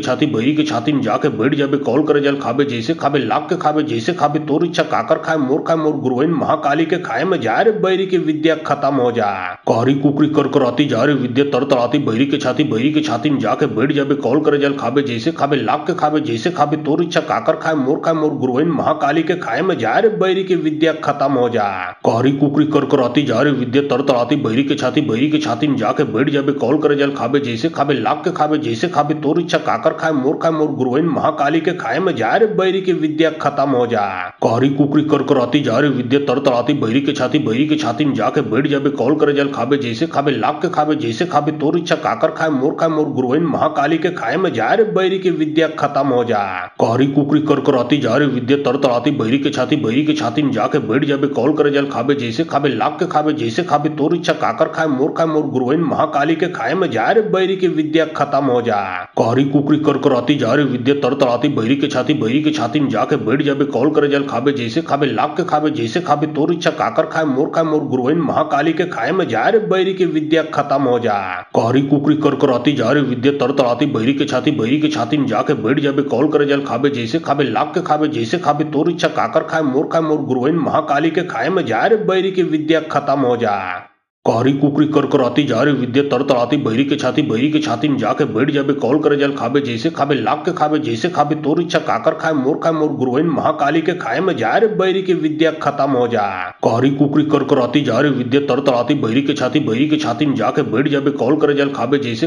छाती में जाके बैठ जाबे कौल करे जल खाबे जैसे खाबे लाख के खाबे जैसे खाबे तोर इच्छा काकर खाए मोर गुरुइन महाकाली के खाए में जा रे बैरी की विद्या खत्म हो जा। कारी कुकरी कर कराती जा रही विद्या तर तराती बहिरी के छाती में जाके बैठ जाबे कौल करे जल खाबे जैसे खाबे लाख के खाबे जैसे खाबे तोर इच्छा काकर खाए मोर गुरुइन महाकाली के खाए में जा रे बैरी की विद्या खत्म हो जा। कारी कुकरी कर कराती जा रही विद्या तर तराती बहिरी के छाती में जाके बैठ जाबे कौल करे जल खाबे जैसे खाबे लाख के खाबे जैसे खाबे तोर इच्छा काकर खाए मोर गुरुइन महाकाली के खाए में जा रे बैरी की विद्या खत्म हो जा। कारी कुकरी कर कराती जा रही विद्या तर तराती बहिरी के छाती में जाके बैठ जाबे कौल करे जल खाबे जैसे खाबे लाख के खाबे जैसे खाबे तोर इच्छा काकर खाए मोर गुरुइन महाकाली के खाए में जा रे बैरी की विद्या खत्म हो जा। कारी कुकरी कर कराती जा रही विद्या तर तराती बहिरी के छाती में जाके बैठ जाबे कौल करे जल खाबे जैसे खाबे लाख के खाबे जैसे खाबे तोर इच्छा काकर खाए मोर गुरुइन महाकाली के खाए में जा रे बैरी की विद्या खत्म हो जा। कारी कुकरी कर कराती जा रही विद्या तर तराती बहिरी के छाती में जाके बैठ जाबे कौल करे जल खाबे जैसे खाबे लाख के खाबे जैसे खाबे तोर इच्छा काकर खाए मोर गुरुइन महाकाली के खाए में जा रे बैरी की विद्या खत्म हो जा। कारी कुकरी कर कराती जा रही विद्या तर तराती बहिरी के छाती में जाके बैठ जाबे कौल करे जल खाबे जैसे खाबे लाख के खाबे जैसे खाबे तोर इच्छा काकर खाए मोर गुरुइन महाकाली के खाए में जा रे बैरी की विद्या खत्म हो जा। कारी कुकरी कर कराती जा रही विद्या तर तराती बहिरी के छाती में जाके बैठ जाबे कौल करे जल खाबे जैसे खाबे लाख के खाबे जैसे खाबे तोर इच्छा काकर खाए मोर गुरुइन महाकाली के खाए में जा रे बैरी की विद्या खत्म हो जा। कारी कुकरी कर कराती जा रही विद्या तर तराती बहिरी के छाती में जाके बैठ जाबे कौल करे जल खाबे जैसे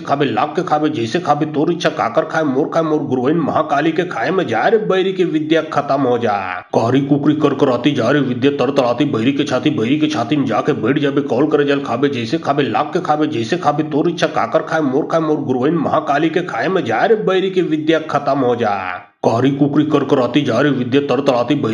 खाबे लाख के खाबे जैसे खाबे तोर इच्छा काकर खाए मोर गुरुइन महाकाली के खाए में जा रे बैरी की विद्या खत्म हो जा। कारी कुकरी कर कराती जा रही विद्या तर तराती बहिरी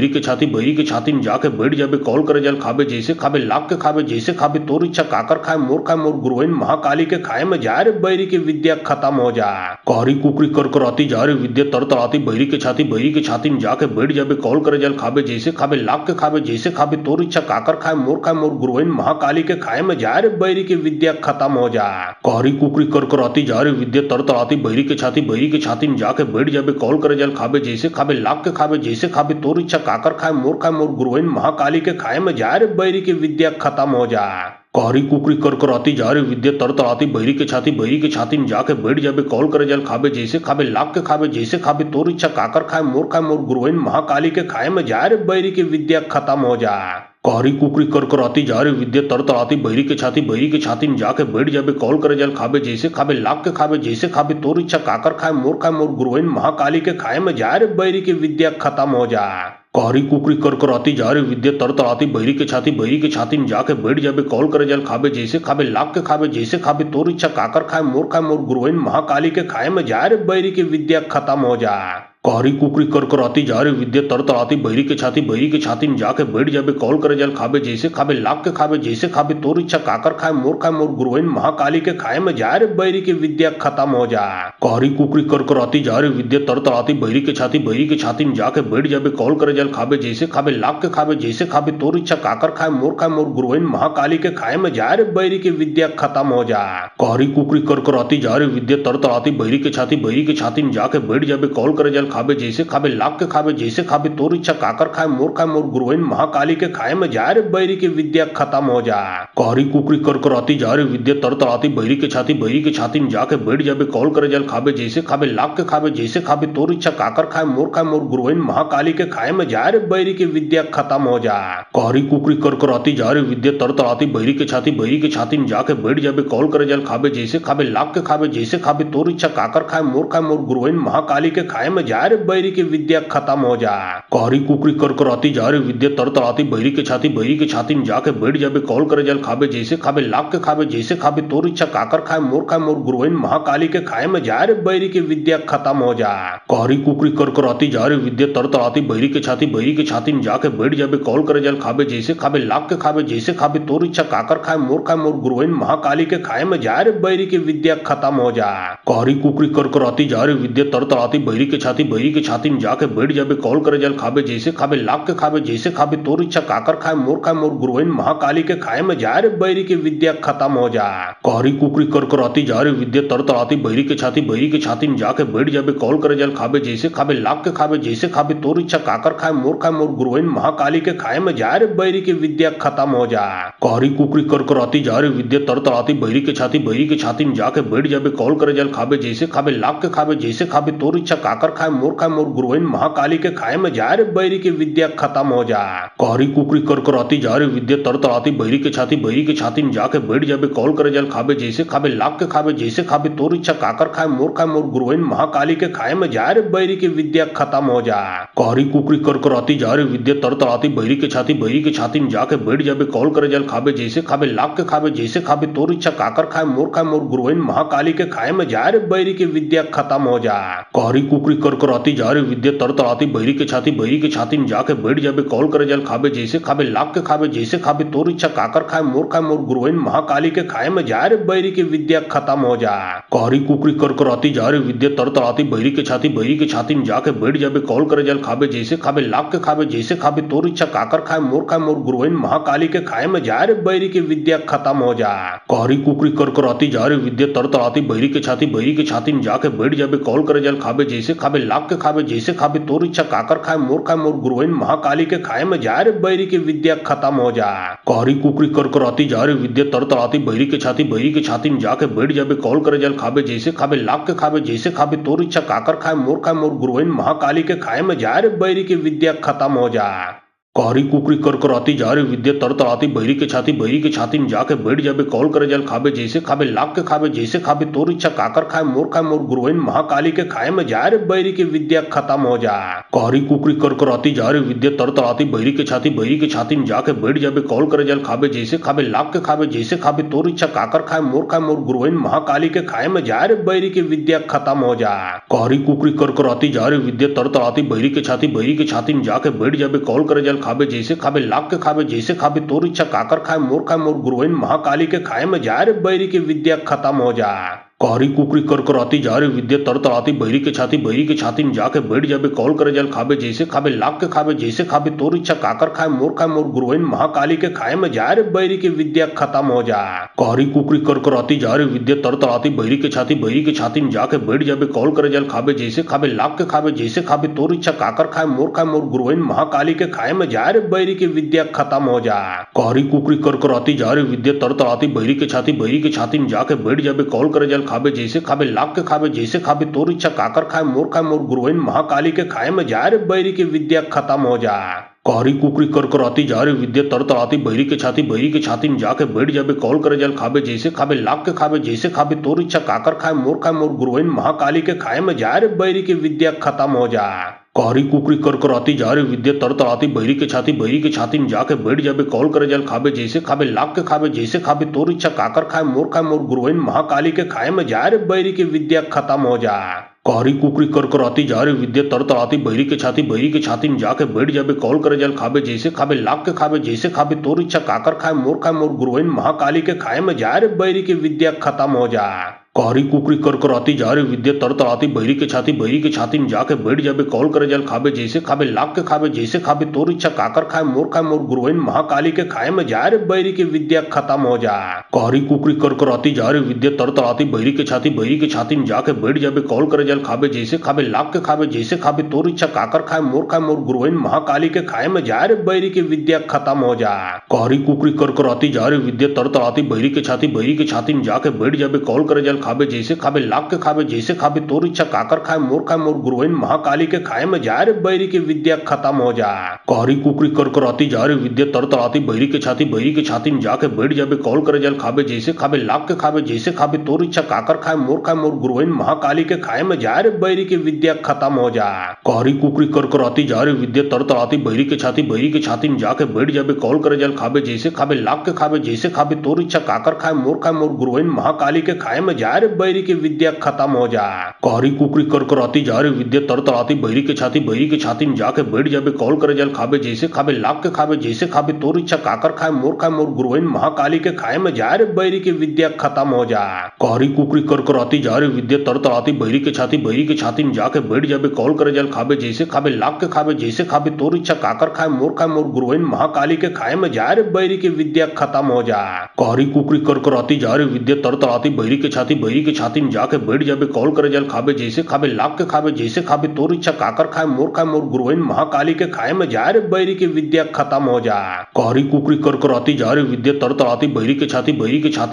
के छाती में जाके बैठ जाबे कौल करे जल खाबे जैसे खाबे लाख के खाबे जैसे खाबे तोर इच्छा काकर खाए मोर गुरुइन महाकाली के खाए में जा रे बैरी की विद्या खत्म हो जा। कारी कुकरी कर कराती जा रही विद्या तर तराती बहिरी के छाती में जाके बैठ जाबे कौल करे जल खाबे जैसे खाबे लाख के खाबे जैसे खाबे तोर इच्छा काकर खाए मोर गुरुइन महाकाली के खाए में जा रे बैरी की विद्या खत्म हो जा। कारी कुकरी कर कराती जा रही विद्या तर तराती बहिरी के छाती में जाके बैठ जाबे कौल करे जल खाबे जैसे खाबे लाख के खाबे जैसे खाबे तोर इच्छा काकर खाए मोर गुरुइन महाकाली के खाए में जा रे बैरी की विद्या खत्म हो जा। कारी कुकरी कर कराती जा रही विद्या तर तराती बहिरी के छाती में जाके बैठ जाबे कौल करे जल खाबे जैसे खाबे लाख के खाबे जैसे खाबे तोर इच्छा काकर खाए मोर गुरुइन महाकाली के खाए में जा रे बैरी की विद्या खत्म हो जा। कारी कुकरी कर कराती जा रे विद्या तर तड़ाती बहरी के छाती में जाके बैठ जाबे कौल करे जल खाबे जैसे खाबे लाख के खाबे जैसे खाबे तोर इच्छा काकर खाए मोर गुरुइन महाकाली के खाए में जा रे बैरी की विद्या खत्म हो जा। कारी कुकरी कर कराती जा रे विद्या तर तड़ाती बहरी के छाती में जाके बैठ जाबे कौल करे जल खाबे जैसे खाबे लाख के खाबे जैसे खाबे तोर इच्छा काकर खाए मोर गुरुइन महाकाली के खाए में जा रे बैरी की विद्या खत्म हो जा। कारी कुकरी कर कराती जा रे विद्या तर तड़ाती बहरी के छाती में जाके बैठ जाबे कौल करे जल खाबे जैसे खाबे लाख के खाबे जैसे खाबे तोर इच्छा काकर खाए मोर गुरुइन महाकाली के खाए में जा रे बैरी की विद्या खत्म हो जा। कारी कुकरी कर कराती जा रे विद्या तर तड़ाती बहरी के छाती में जाके बैठ जाबे कौल करे जल खाबे जैसे खाबे लाख के खाबे जैसे खाबे तोर इच्छा काकर खाए मोर गुरुइन महाकाली के खाए में जा रे बैरी की विद्या खत्म हो जा। कारी कुकरी कर कराती जा रे विद्या तर तड़ाती बहरी के छाती में जाके बैठ जाबे कौल करे जल खाबे जैसे खाबे लाख के खाबे जैसे खाबे तोर इच्छा काकर खाए मोर गुरुइन महाकाली के खाए में जा रे बैरी की विद्या खत्म हो जा। कारी कुकरी कर कराती जा रे विद्या तर तड़ाती बहरी के छाती में जाके बैठ जाबे कौल करे जल खाबे जैसे खाबे लाख के खाबे जैसे खाबे तोर इच्छा काकर खाए मोर गुरुइन महाकाली के खाए में जा रे बैरी की विद्या खत्म हो जा। कारी कुकरी कर कराती जा रे विद्या तर तड़ाती बहरी के छाती में जाके बैठ जाबे कौल करे जल खाबे जैसे खाबे लाख के खाबे जैसे खाबे तोर इच्छा काकर खाए मोर गुरुइन महाकाली के खाए में जा रे बैरी की विद्या खत्म हो जा। कारी कुकरी कर कराती जा रे विद्या तर तड़ाती बहरी के छाती में जाके बैठ जाबे कौल करे जल खाबे जैसे खाबे लाख के खाबे जैसे खाबे तोर इच्छा काकर खाए मोर गुरुइन महाकाली के खाए में जा रे बैरी की विद्या खत्म हो जा। कारी कुकरी कर कराती जा रे विद्या तर तड़ाती बहरी के छाती में जाके बैठ जाबे कौल करे जल खाबे जैसे खाबे लाख के खाबे जैसे खाबे तोर इच्छा काकर खाए मोर गुरुइन महाकाली के खाए में जा रे बैरी की विद्या खत्म हो जा। कारी कुकरी कर कराती जा रे विद्या तर तड़ाती बहरी के छाती में जाके बैठ जाबे कौल करे जल खाबे जैसे खाबे लाख के खाबे जैसे खाबे तोर इच्छा काकर खाए मोर गुरुइन महाकाली के खाए में जा रे बैरी की विद्या खत्म हो जा। कारी कुकरी कर कराती जा रे विद्या तर तड़ाती बहरी के छाती में जाके बैठ जाबे कौल करे जल खाबे जैसे खाबे लाख के खाबे जैसे खाबे तोर इच्छा काकर खाए मोर गुरुइन महाकाली के खाए में जा रे बैरी की विद्या खत्म हो जा। कारी कुकरी कर कराती जा रे विद्या तर तड़ाती बहरी के छाती में जाके बैठ जाबे कौल करे जल खाबे जैसे खाबे लाख के खाबे जैसे खाबे तोर इच्छा काकर खाए मोर गुरुइन महाकाली के खाए में जा रे बैरी की विद्या खत्म हो जा। कारी कुकरी कर कराती जा रे विद्या तर तड़ाती बहरी के छाती में जाके बैठ जाबे कौल करे जल खाबे जैसे खाबे लाख के खाबे जैसे खाबे तोर इच्छा काकर खाए मोर गुरुइन महाकाली के खाए में जा रे बैरी की विद्या खत्म हो जा। कारी कुकरी कर कराती जा रे विद्या तर तड़ाती बहरी के छाती में जाके बैठ जाबे कौल करे जल खाबे जैसे खाबे लाख के खाबे जैसे खाबे तोर इच्छा काकर खाए मोर गुरुइन महाकाली के खाए में जा रे बैरी की विद्या खत्म हो जा। कारी कुकरी कर कराती जा रे विद्या तर तड़ाती बहरी के छाती में जाके बैठ जाबे कौल करे जल खाबे जैसे खाबे लाख के खाबे जैसे खाबे तोर इच्छा काकर खाए मोर गुरुइन महाकाली के खाए में जा रे बैरी की विद्या खत्म हो जा। कारी कुकरी कर कराती जा रे विद्या तर तड़ाती बहरी के छाती में जाके बैठ जाबे कौल करे जल खाबे जैसे खाबे लाख के खाबे जैसे खाबे तोर इच्छा काकर खाए मोर गुरुइन महाकाली के खाए में जा रे बैरी की विद्या खत्म हो जा। कारी कुकरी कर कराती जा रे विद्या तर तड़ाती बहरी के छाती में जाके बैठ जाबे कौल करे जल खाबे जैसे खाबे लाख के खाबे जैसे खाबे तोर इच्छा काकर खाए मोर गुरुइन महाकाली के खाए में जा रे बैरी की विद्या खत्म हो जा। कारी कुकरी कर कराती जा रे विद्या तर तड़ाती बहरी के छाती में जाके बैठ जाबे कौल करे जल खाबे जैसे खाबे लाख के खाबे जैसे खाबे तोर इच्छा काकर खाए मोर गुरुइन महाकाली के खाए में जा रे बैरी की विद्या खत्म हो जा। कारी कुकरी कर कराती जा रे विद्या तर तड़ाती बहरी के छाती में जाके बैठ जाबे कौल करे जल खाबे जैसे खाबे लाख के खाबे जैसे खाबे तोर इच्छा काकर खाए मोर गुरुइन महाकाली के खाए में जा रे बैरी की विद्या खत्म हो जा। कारी कुकरी कर कराती जा रे विद्या तर तड़ाती बहरी के छाती में जाके बैठ जाबे कौल करे जल खाबे जैसे खाबे लाख के खाबे जैसे खाबे तोर इच्छा काकर खाए मोर गुरुइन महाकाली के खाए में जा रे बैरी की विद्या खत्म हो जा। कारी कुकरी कर कराती जा रे विद्या तर तड़ाती बहरी के छाती में जाके बैठ जाबे कौल करे जल खाबे जैसे खाबे लाख के खाबे जैसे खाबे तोर इच्छा काकर खाए मोर गुरुइन महाकाली के खाए में जा रे बैरी की विद्या खत्म हो जा। कारी कुकरी कर कराती जा रे विद्या तर तड़ाती बहरी के छाती में जाके बैठ जाबे कौल करे जल खाबे जैसे खाबे लाख के खाबे जैसे खाबे तोर इच्छा काकर खाए मोर गुरुइन महाकाली के खाए में जा रे बैरी की विद्या खत्म हो जा। कारी कुकरी कर कराती जा रे विद्या तर तड़ाती बहरी के छाती में जाके बैठ जाबे कौल करे जल खाबे जैसे खाबे लाख के खाबे जैसे खाबे तोर इच्छा काकर खाए मोर गुरुइन महाकाली के खाए में जा रे बैरी की विद्या खत्म हो जा। कारी कुकरी कर कराती जा रे विद्या तर तड़ाती बहरी के छाती में जाके बैठ जाबे कौल करे जल खाबे जैसे खाबे लाख के खाबे जैसे खाबे तोर इच्छा काकर खाए मोर गुरुइन महाकाली के खाए में जा रे बैरी की विद्या खत्म हो जा। कारी कुकरी कर कराती जा रे विद्या तर तड़ाती बहिरी के छाती में जाके बैठ जाबे कौल करे जल खाबे जैसे खाबे लाख के खाबे जैसे खाबे तोर इच्छा काकर खाए मोर गुरुइन महाकाली के खाए में जा रे बैरी की विद्या खत्म हो जा। कारी कुकरी कर कराती जा रे विद्या तर तड़ाती बहिरी के छाती में जाके बैठ जाबे कौल करे जल खाबे जैसे खाबे लाख के खाबे जैसे खाबे तोर इच्छा काकर खाए मोर गुरुइन महाकाली के खाए में जा रे बैरी की विद्या खत्म हो जा। कारी कुकरी कर कराती जा रे विद्या तर तड़ाती बहिरी के छाती में जाके बैठ जाबे कौल करे जल खाबे जैसे खाबे लाख के खाबे जैसे खाबे तोर इच्छा काकर खाए मोर गुरुइन महाकाली के खाए में जा रे बैरी की विद्या खत्म हो जा। कारी कुकरी कर कराती जा रे विद्या तर तड़ाती बहिरी के छाती में जाके बैठ जाबे कौल करे जल खाबे जैसे खाबे लाख के खाबे जैसे खाबे तोर इच्छा काकर खाए मोर गुरुइन महाकाली के खाए में जा रे बैरी की विद्या खत्म हो जा। कारी कुकरी कर कराती जा रे विद्या तर तड़ाती बहिरी के छाती में जाके बैठ जाबे कौल करे जल खाबे जैसे खाबे लाख के खाबे जैसे खाबे तोर इच्छा काकर खाए मोर गुरुइन महाकाली के खाए में जा रे बैरी की विद्या खत्म हो जा। कारी कुकरी कर कराती जा रे विद्या तर तड़ाती बहिरी के छाती में जाके बैठ जाबे कौल करे जल खाबे जैसे खाबे लाख के खाबे जैसे खाबे तोर इच्छा काकर खाए मोर गुरुइन महाकाली के खाए में जा रे बैरी की विद्या खत्म हो जा। कारी कुकरी कर कराती जा रे विद्या तर तड़ाती बहिरी के छाती में जाके बैठ जाबे कौल करे जल खाबे जैसे खाबे लाख के खाबे जैसे खाबे तोर इच्छा काकर खाए मोर गुरुइन महाकाली के खाए में जा रे बैरी की विद्या खत्म हो जा। कारी कुकरी कर कराती जा रे विद्या तर तड़ाती बहिरी के छाती में जाके बैठ जाबे कौल करे जल खाबे जैसे खाबे लाख के खाबे जैसे खाबे तोर इच्छा काकर खाए मोर गुरुइन महाकाली के खाए में जा रे बैरी की विद्या खत्म हो जा। कारी कुकरी कर कराती जा रे विद्या तर तड़ाती बहिरी के छाती में जाके बैठ जाबे कौल करे जल खाबे जैसे खाबे लाख के खाबे जैसे खाबे तोर इच्छा काकर खाए मोर गुरुइन महाकाली के खाए में जा रे बैरी की विद्या खत्म हो जा। कारी कुकरी कर कराती जा रे विद्या तर तड़ाती बहिरी के छाती में जाके बैठ जाबे कौल करे जल खाबे जैसे खाबे लाख के खाबे जैसे खाबे तोर इच्छा काकर खाए मोर गुरुइन महाकाली के खाए में जा रे बैरी की विद्या खत्म हो जा। कारी कुकरी कर कराती जा रे विद्या तर तड़ाती बहिरी के छाती में जाके बैठ जाबे कौल करे जल खाबे जैसे खाबे लाख के खाबे जैसे खाबे तोर इच्छा काकर खाए मोर गुरुइन महाकाली के खाए में जा रे बैरी की विद्या खत्म हो जा। कारी कुकरी कर कराती जा रे विद्या तर तड़ाती बहिरी के छाती में जाके बैठ जाबे कौल करे जल खाबे जैसे खाबे लाख के खाबे जैसे खाबे तोर इच्छा काकर खाए मोर गुरुइन महाकाली के खाए में जा रे बैरी की विद्या खत्म हो जा। कारी कुकरी कर कराती जा रे विद्या तर तड़ाती बहिरी के छाती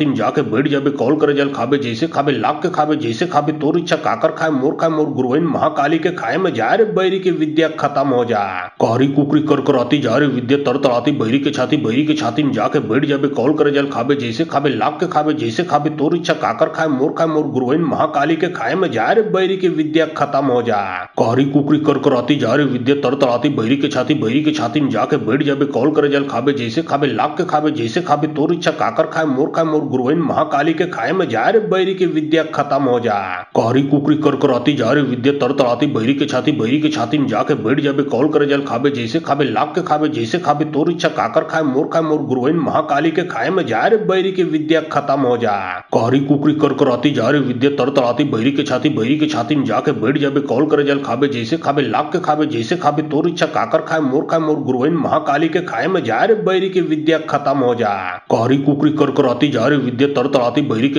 में जाके बैठ जाबे कौल करे जल खाबे जैसे खाबे लाख के खाबे जैसे खाबे तोर इच्छा काकर खाए मोर गुरुइन महाकाली के खाए में जा रे बैरी की विद्या खत्म हो जा। कारी कुकरी कर कराती जा रे विद्या तर तड़ाती बहिरी के छाती में जाके बैठ जाबे कौल करे जल खाबे जैसे खाबे लाख के खाबे जैसे खाबे तोर इच्छा काकर खाए मोर गुरुइन महाकाली के खाए में जा रे बैरी की विद्या खत्म हो जा। कारी कुकरी कर कराती जा रे विद्या तर तड़ाती बहिरी के छाती में जाके बैठ जाबे कौल करे जल खाबे जैसे खाबे लाख के खाबे जैसे खाबे तोर इच्छा काकर खाए मोर गुरुइन महाकाली के खाए में जा रे बैरी की विद्या खत्म हो जा। कारी कुकरी कर कराती जा रे विद्या तर तड़ाती बहिरी के छाती में जाके बैठ जाबे कौल करे जल खाबे जैसे खाबे लाख के खाबे जैसे खाबे तोर इच्छा काकर खाए मोर गुरुइन महाकाली के खाए में जा रे बैरी की विद्या खत्म हो जा। कारी कुकरी कर कराती जा रे विद्या तर तड़ाती बहिरी के छाती में जाके बैठ जाबे कौल करे जल खाबे जैसे खाबे लाख के खाबे जैसे खाबे तोर इच्छा काकर खाए मोर गुरुइन महाकाली के खाए में जा रे बैरी की विद्या खत्म हो जा। कारी कुकरी कर कराती जा रे विद्या तर तड़ाती बहिरी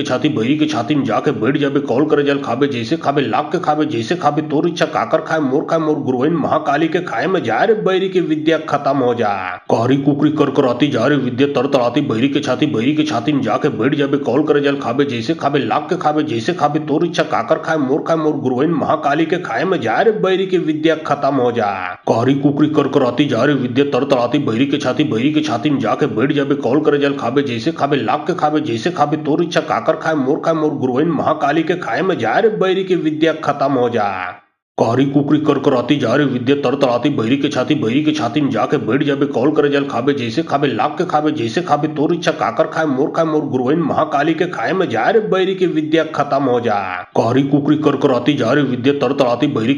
के छाती में जाके बैठ जाबे कौल करे जल खाबे जैसे खाबे लाख के खाबे जैसे खाबे तोर इच्छा काकर खाए मोर गुरुइन महाकाली के खाए में जा रे बैरी की विद्या खत्म हो जा। कारी कुकरी कर कराती जा रे विद्या तर तड़ाती बहिरी के छाती में जाके बैठ जाबे कौल करे जल खाबे जैसे खाबे लाख के खाबे जैसे खाबे तोर इच्छा काकर खाए मोर गुरुइन महाकाली के खाए में जा रे बैरी की विद्या खत्म हो जा। कारी कुकरी कर कराती जा रे विद्या तर तड़ाती बहिरी के छाती में जाके बैठ जाबे कौल करे जल खाबे जैसे खाबे लाख के खाबे जैसे खाबे तोर इच्छा काकर खाए मोर गुरुइन महाकाली के खाए में जा रे बैरी की विद्या खत्म हो जा। कारी कुकरी कर कराती जा रे विद्या तर तड़ाती बहिरी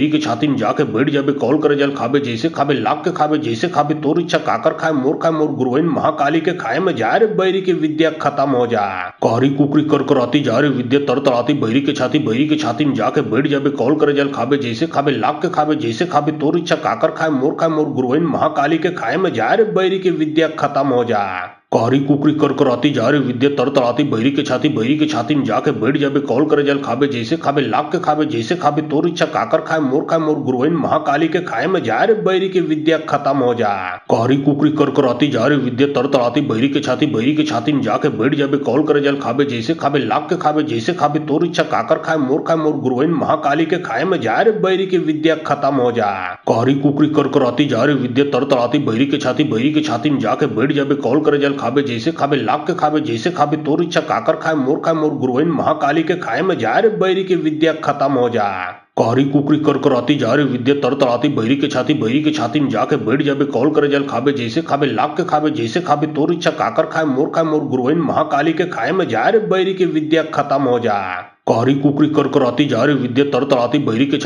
के छाती में जाके बैठ जाबे कौल करे जल खाबे जैसे खाबे लाख के खाबे जैसे खाबे तोर इच्छा काकर खाए मोर गुरुइन महाकाली के खाए में जा रे बैरी की विद्या खत्म हो जा। कारी कुकरी कर कराती जा रे विद्या तर तड़ाती बहिरी के छाती में जाके बैठ जाबे कौल करे जल खाबे जैसे खाबे लाख के खाबे जैसे खाबे तोर इच्छा काकर खाए मोर गुरुइन महाकाली के खाए में जा रे बैरी की विद्या खत्म हो जा। कारी कुकरी कर कराती जा रे विद्या तड़तड़ाती बहिरी के छाती में जाके बैठ जाबे कौल करे जल खाबे जैसे खाबे लाख के खाबे जैसे खाबे तोर इच्छा काकर खाए मोर गुरुइन महाकाली के खाए में जा रे बैरी की विद्या खत्म हो जा। कारी कुकरी कर कराती जा रे विद्या तड़तड़ाती बहिरी के छाती में जाके बैठ जाबे कौल करे जल खाबे जैसे खाबे लाख के खाबे जैसे खाबे तोर इच्छा काकर खाए मोर गुरुइन महाकाली के खाए में जा रे बैरी की विद्या खत्म हो जा। कारी कुकरी कर कराती जा रे विद्या तड़तड़ाती बहिरी के छाती में जाके बैठ जाबे कौल करे जल खाबे जैसे खाबे लाख के खाबे जैसे खाबे तोर इच्छा काकर खाए मोर गुरुइन महाकाली के खाए में जा रे बैरी की विद्या खत्म हो जा। कारी कुकरी कर कराती जा रे विद्या तड़तड़ाती बहिरी के छाती में जाके बैठ जाबे कौल करे जल खाबे जैसे खाबे लाख के खाबे जैसे खाबे तोर इच्छा काकर खाए मोर गुरुइन महाकाली के खाए में जा रे बैरी की विद्या खत्म हो जा। कारी कुकरी कर कराती जा रे विद्या तड़तड़ाती बहिरी के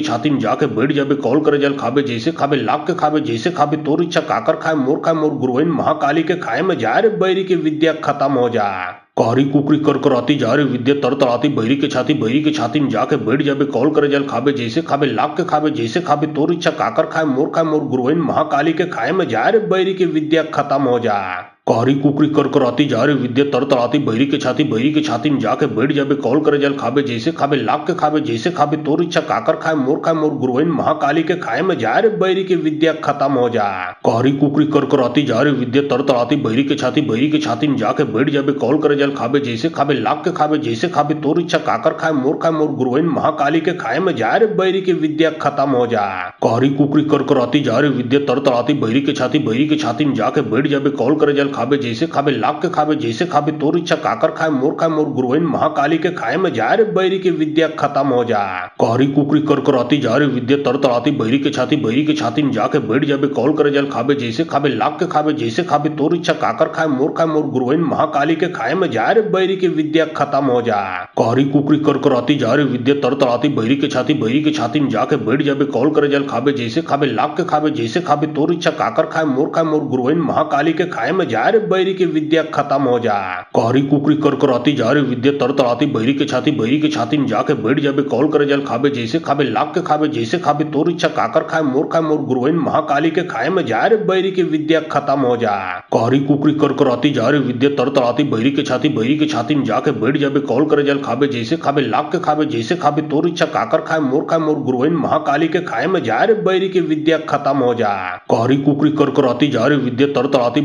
छाती में जाके बैठ जाबे कौल करे जल खाबे जैसे खाबे लाख के खाबे जैसे खाबे तोर इच्छा काकर खाए मोर गुरुइन महाकाली के खाए में जा रे बैरी की विद्या खत्म हो जा। कारी कुकरी कर कराती जा रे विद्या तड़तड़ाती बहिरी के छाती में जाके बैठ जाबे कौल करे जल खाबे जैसे खाबे लाख के खाबे जैसे खाबे तोर इच्छा काकर खाए मोर गुरुइन महाकाली के खाए में जा रे बैरी की विद्या खत्म हो जा। कारी कुकरी कर कराती जा रे विद्या तड़तड़ाती बहिरी के छाती में जाके बैठ जाबे कौल करे जल खाबे जैसे खाबे लाख के खाबे जैसे खाबे तोर इच्छा काकर खाए मोर गुरुइन महाकाली के खाए में जा रे बैरी की विद्या खत्म हो जा। कारी कुकरी कर कराती जा रे विद्या तड़तड़ाती बहिरी के छाती में जाके बैठ जाबे कौल करे जल खाबे जैसे खाबे लाख के खाबे जैसे खाबे तोर इच्छा काकर खाए मोर गुरुइन महाकाली के खाए में जा रे बैरी की विद्या खत्म हो जा। कारी कुकरी कर कराती जा रे विद्या तड़तड़ाती बहिरी के छाती में जाके बैठ जाबे कौल करे जल खाबे जैसे खाबे लाख के खाबे जैसे खाबे तोर इच्छा काकर खाए मोर गुरुइन महाकाली के खाए में जा रे बैरी की विद्या खत्म हो जा। कारी कुकरी कर कराती जा रे विद्या तड़तड़ाती बहिरी के छाती में जाके बैठ जाबे कौल करे जल खाबे जैसे खाबे लाख के खाबे जैसे खाबे तोर इच्छा काकर खाए मोर गुरुइन महाकाली के खाए में जा रे बैरी की विद्या खत्म हो जा। कारी कुकरी कर कराती जा रे विद्या तड़तड़ाती बहिरी के छाती में जाके बैठ जाबे कौल करे जल खाबे जैसे खाबे लाख के खाबे जैसे खाबे तोर इच्छा काकर खाए मोर गुरुइन महाकाली के खाए में जा रे बैरी की विद्या खत्म हो जा। कारी कुकरी कर कराती जा रे विद्या तड़तड़ाती बहिरी के छाती में जाके बैठ जाबे कौल करे जल खाबे जैसे खाबे लाख के खाबे जैसे खाबे तोर इच्छा काकर खाए मोर गुरुइन महाकाली के खाए में जा रे बैरी की विद्या खत्म हो जा। कारी कुकरी कर कराती जा रे विद्या तड़तड़ाती बहिरी के छाती में जाके बैठ जाबे कौल करे जल खाबे जैसे खाबे लाख के खाबे जैसे खाबे तोर इच्छा काकर खाए मोर गुरुइन महाकाली के खाए में जा रे बैरी की विद्या खत्म हो जा। कारी कुकरी कर कराती जा रे विद्या तड़तड़ाती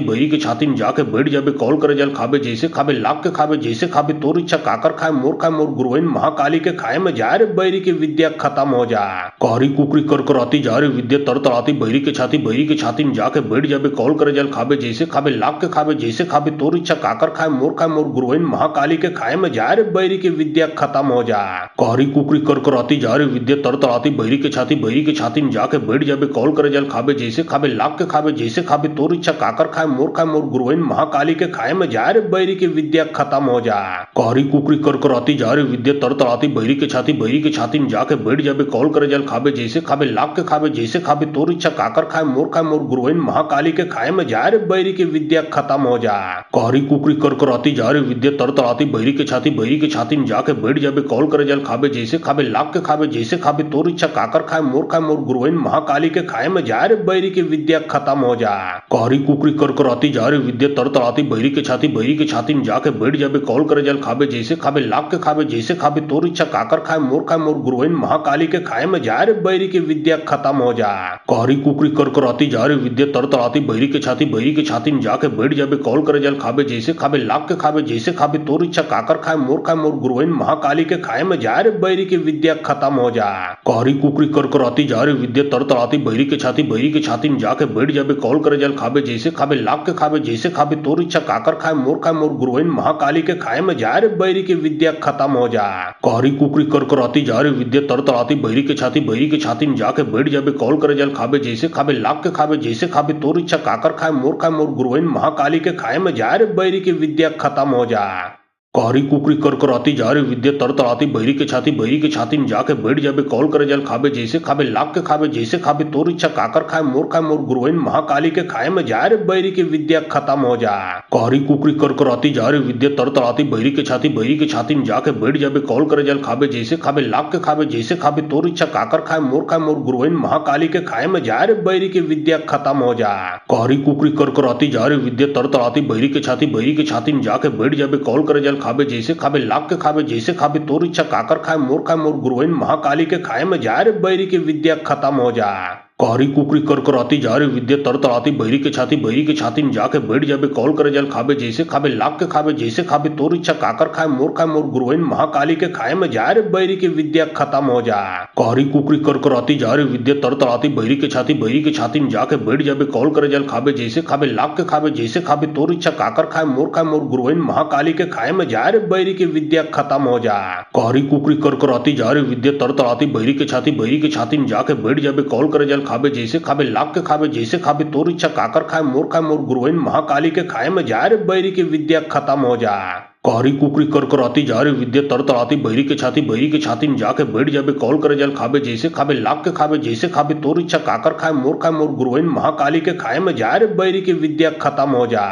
बहिरी के छाती में जाके बैठ जाबे कौल करे जल खाबे जैसे खाबे लाख के खाबे जैसे खाबे तोर इच्छा काकर खाए मोर गुरुइन महाकाली के खाए में जा रे बैरी की विद्या खत्म हो जा। कारी कुकरी कर कराती जा रे विद्या तड़तड़ाती बहिरी के छाती में जाके बैठ जाबे कौल करे जल खाबे जैसे खाबे लाख के खाबे जैसे खाबे तोर इच्छा काकर खाए मोर गुरुइन महाकाली के खाए में जा रे बैरी की विद्या खत्म हो जा। कारी कुकरी कर कराती जा रे विद्या तड़तड़ाती बहिरी के छाती में जाके बैठ जाबे कौल करे जल खाबे जैसे खाबे लाख के खाबे जैसे खाबे तोर इच्छा काकर खाए मोर गुरुइन महाकाली के खाए में जा रे बैरी की विद्या खत्म हो जा। कारी कुकरी कर कराती जा रे विद्या तड़तड़ाती बहिरी के छाती में जाके बैठ जाबे कौल करे जल खाबे जैसे खाबे लाख के खाबे जैसे खाबे तोर इच्छा काकर खाए मोर गुरुइन महाकाली के खाए में जा रे बैरी की विद्या खत्म हो जा। कारी कुकरी कर कराती जा रे विद्या तड़तड़ाती बहिरी के छाती में जाके बैठ जाबे कौल करे जल खाबे जैसे खाबे लाख के खाबे जैसे खाबे तोर इच्छा काकर खाए मोर गुरुइन महाकाली के खाए में जा रे बैरी की विद्या खत्म हो जा। कारी कुकरी कर कराती जा रे विद्या तड़तड़ाती बहिरी के छाती में जाके बैठ जाबे कौल करे जल खाबे जैसे खाबे लाख के खाबे जैसे खाबे तोर इच्छा काकर खाए मोर गुरुइन महाकाली के खाए में जा रे बैरी की विद्या खत्म हो जा। कारी कुकरी कर कराती जा रे विद्या तड़तड़ाती बहिरी के छाती में जाके बैठ जाबे कौल करे जल खाबे जैसे खाबे लाख के खाबे जैसे खाबे तोर इच्छा काकर खाए मोर गुरुइन महाकाली के खाए में जा रे बैरी की विद्या खत्म हो जा। कारी कुकरी कर कराती जा रे विद्या तड़तड़ाती बहिरी के छाती में जाके बैठ जाबे कौल करे जल खाबे जैसे खाबे लाख के खाबे जैसे खाबे तोर इच्छा काकर खाए मोर गुरुइन महाकाली के खाए में जा रे बैरी की विद्या खत्म हो जा। कारी कुकरी कर कराती जा रे विद्या तड़तड़ाती बहिरी के छाती में जाके बैठ जाबे कौल करे जल खाबे जैसे खाबे लाख के खाबे जैसे खाबे तोर इच्छा काकर खाए मोर गुरुइन महाकाली के खाए में जा रे बैरी की विद्या खत्म हो जा। कारी कुकरी कर कराती जा रे विद्या तड़तड़ाती बहिरी के छाती में जाके बैठ जाबे कौल करे जल खाबे जैसे खाबे लाग के खाबे जैसे खाबे तोर इच्छा काकर खाए मोर गुरुइन महाकाली के खाए में जा रे बैरी की विद्या खत्म हो जा। कारी कुकरी कर कराती जा रे विद्या तड़तड़ाती बहिरी के छाती में जाके बैठ जाबे कौल करे जल खाबे जैसे खाबे लाग के खाबे जैसे खाबे तोर इच्छा काकर खाए मोर गुरुइन महाकाली के खाए में जा रे बैरी की विद्या खत्म हो जा। कारी कुकरी कर कराती जा रे विद्या तड़तड़ाती बहिरी के छाती में जाके बैठ जाबे कौल करे जल खाबे जैसे खाबे लाग के खाबे जैसे खाबे तोर इच्छा काकर खाए मोर गुरुइन महाकाली के खाए में जा रे बैरी की विद्या खत्म हो जा। कारी कुकरी कर कराती जा रे विद्या तड़तड़ाती बहिरी के छाती में जाके बैठ जाबे कौल करे जल खाबे जैसे खाबे लाग के खाबे जैसे खाबे तोर इच्छा काकर खाए मोर गुरुइन महाकाली के खाए में जा रे बैरी की विद्या खत्म हो जा। कारी कुकरी कर कराती जा रे विद्या तड़तड़ाती बहिरी के छाती में जाके बैठ जाबे कौल करे जल खाबे जैसे खाबे लाग के खाबे जैसे खाबे तोर इच्छा काकर खाए मोर गुरुइन महाकाली के खाए में जा रे बैरी की विद्या खत्म हो जा। कारी कुकरी कर कराती जा रे विद्या तड़तड़ाती बहिरी के छाती में जाके बैठ जाबे कौल करे जल खाबे जैसे खाबे लाग के खाबे जैसे खाबे तोर इच्छा काकर खाए मोर गुरुइन महाकाली के खाए में जा रे बैरी की विद्या खत्म हो जा। कारी कुकरी कर कराती जा रे विद्या तड़तड़ाती बहिरी के छाती में जाके बैठ जाबे कौल करे जल खाबे जैसे खाबे लाग के खाबे जैसे खाबे तोर इच्छा काकर खाए मोर गुरुइन महाकाली के खाए में जा रे बैरी की विद्या खत्म हो जा।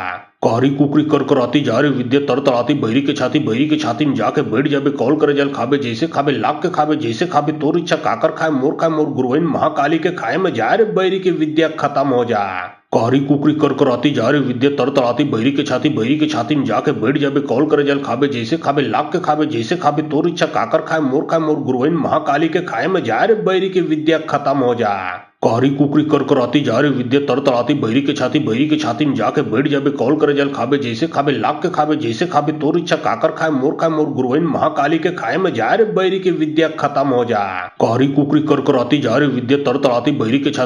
कारी कुकरी कर कराती जा रे विद्या तड़तड़ाती बहिरी के छाती में जाके बैठ जाबे कौल करे जल खाबे जैसे खाबे लाग के खाबे जैसे खाबे तोर इच्छा काकर खाए मोर गुरुइन महाकाली के खाए में जा रे बैरी की विद्या खत्म हो जा। कारी कुकरी कर कराती जा रे विद्या तड़तड़ाती बहिरी के छाती में जाके बैठ जाबे कौल करे जल खाबे जैसे खाबे लाग के खाबे जैसे खाबे तोर इच्छा काकर खाए मोर गुरुइन महाकाली के खाए में जा रे बैरी की विद्या खत्म हो जा। कारी कुकरी कर कराती जा रे विद्या तड़तड़ाती बहिरी के छाती में जाके बैठ जाबे कौल करे जल खाबे जैसे खाबे लाग के खाबे जैसे खाबे तोर इच्छा काकर खाए मोर गुरुइन महाकाली के खाए में जा रे बैरी की विद्या खत्म हो जा। कारी कुकरी कर कराती जा रे विद्या तड़तड़ाती बहिरी के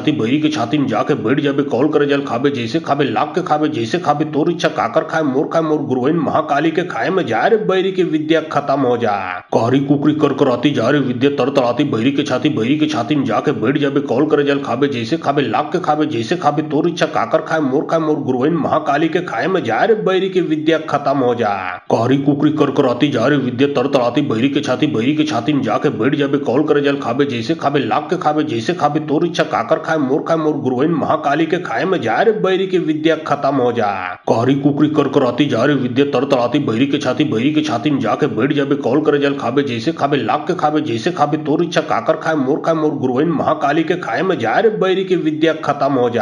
छाती में जाके बैठ जाबे कौल करे जल खाबे जैसे खाबे लाग के खाबे जैसे खाबे तोर इच्छा काकर खाए मोर गुरुइन महाकाली के खाए में जा रे बैरी की विद्या खत्म हो जा। कारी कुकरी कर कराती जा रे विद्या तड़तड़ाती बहिरी के छाती में जाके बैठ जाबे कौल करे जल खाबे जैसे खाबे लाग के खाबे जैसे खाबे तोर इच्छा काकर खाए मोर गुरुइन महाकाली के खाए में जा रे बैरी की विद्या खत्म हो जा। कारी कुकरी कर कराती जा रे विद्या तड़तड़ाती बहिरी के छाती में जाके बैठ जाबे कौल करे जल खाबे जैसे खाबे लाग के खाबे जैसे खाबे तोर इच्छा काकर खाए मोर गुरुइन महाकाली के खाए में जा रे बैरी की विद्या खत्म हो जा। कारी कुकरी कर कराती जा रे विद्या तड़तड़ाती बहिरी के छाती में जाके बैठ जाबे कौल करे जल खाबे जैसे खाबे लाग के खाबे जैसे खाबे तोर इच्छा काकर खाए मोर गुरुइन महाकाली के खाए में जा रे बैरी की विद्या खत्म हो जा।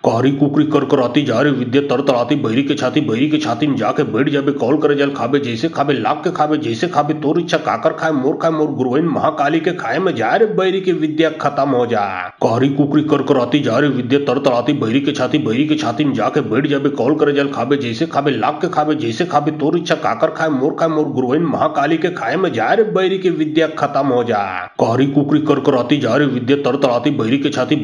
कारी कुकरी कर कराती जा रे विद्या तड़तड़ाती बहिरी के छाती में जाके बैठ जाबे कौल करे जल खाबे जैसे खाबे लाग के खाबे जैसे खाबे तोर इच्छा काकर खाए मोर गुरुइन महाकाली के खाए में जा रे बैरी की विद्या खत्म हो जा। कारी कुकरी कर कराती जा रे विद्या तड़तड़ाती बहिरी के छाती में जाके बैठ जाबे कौल करे जल खाबे जैसे खाबे लाग के खाबे जैसे खाबे तोर इच्छा काकर खाए मोर गुरुइन महाकाली के खाए में जा रे बैरी की विद्या खत्म हो जा। कारी कुकरी कर कराती जा रे विद्या तड़तड़ाती बहिरी के छाती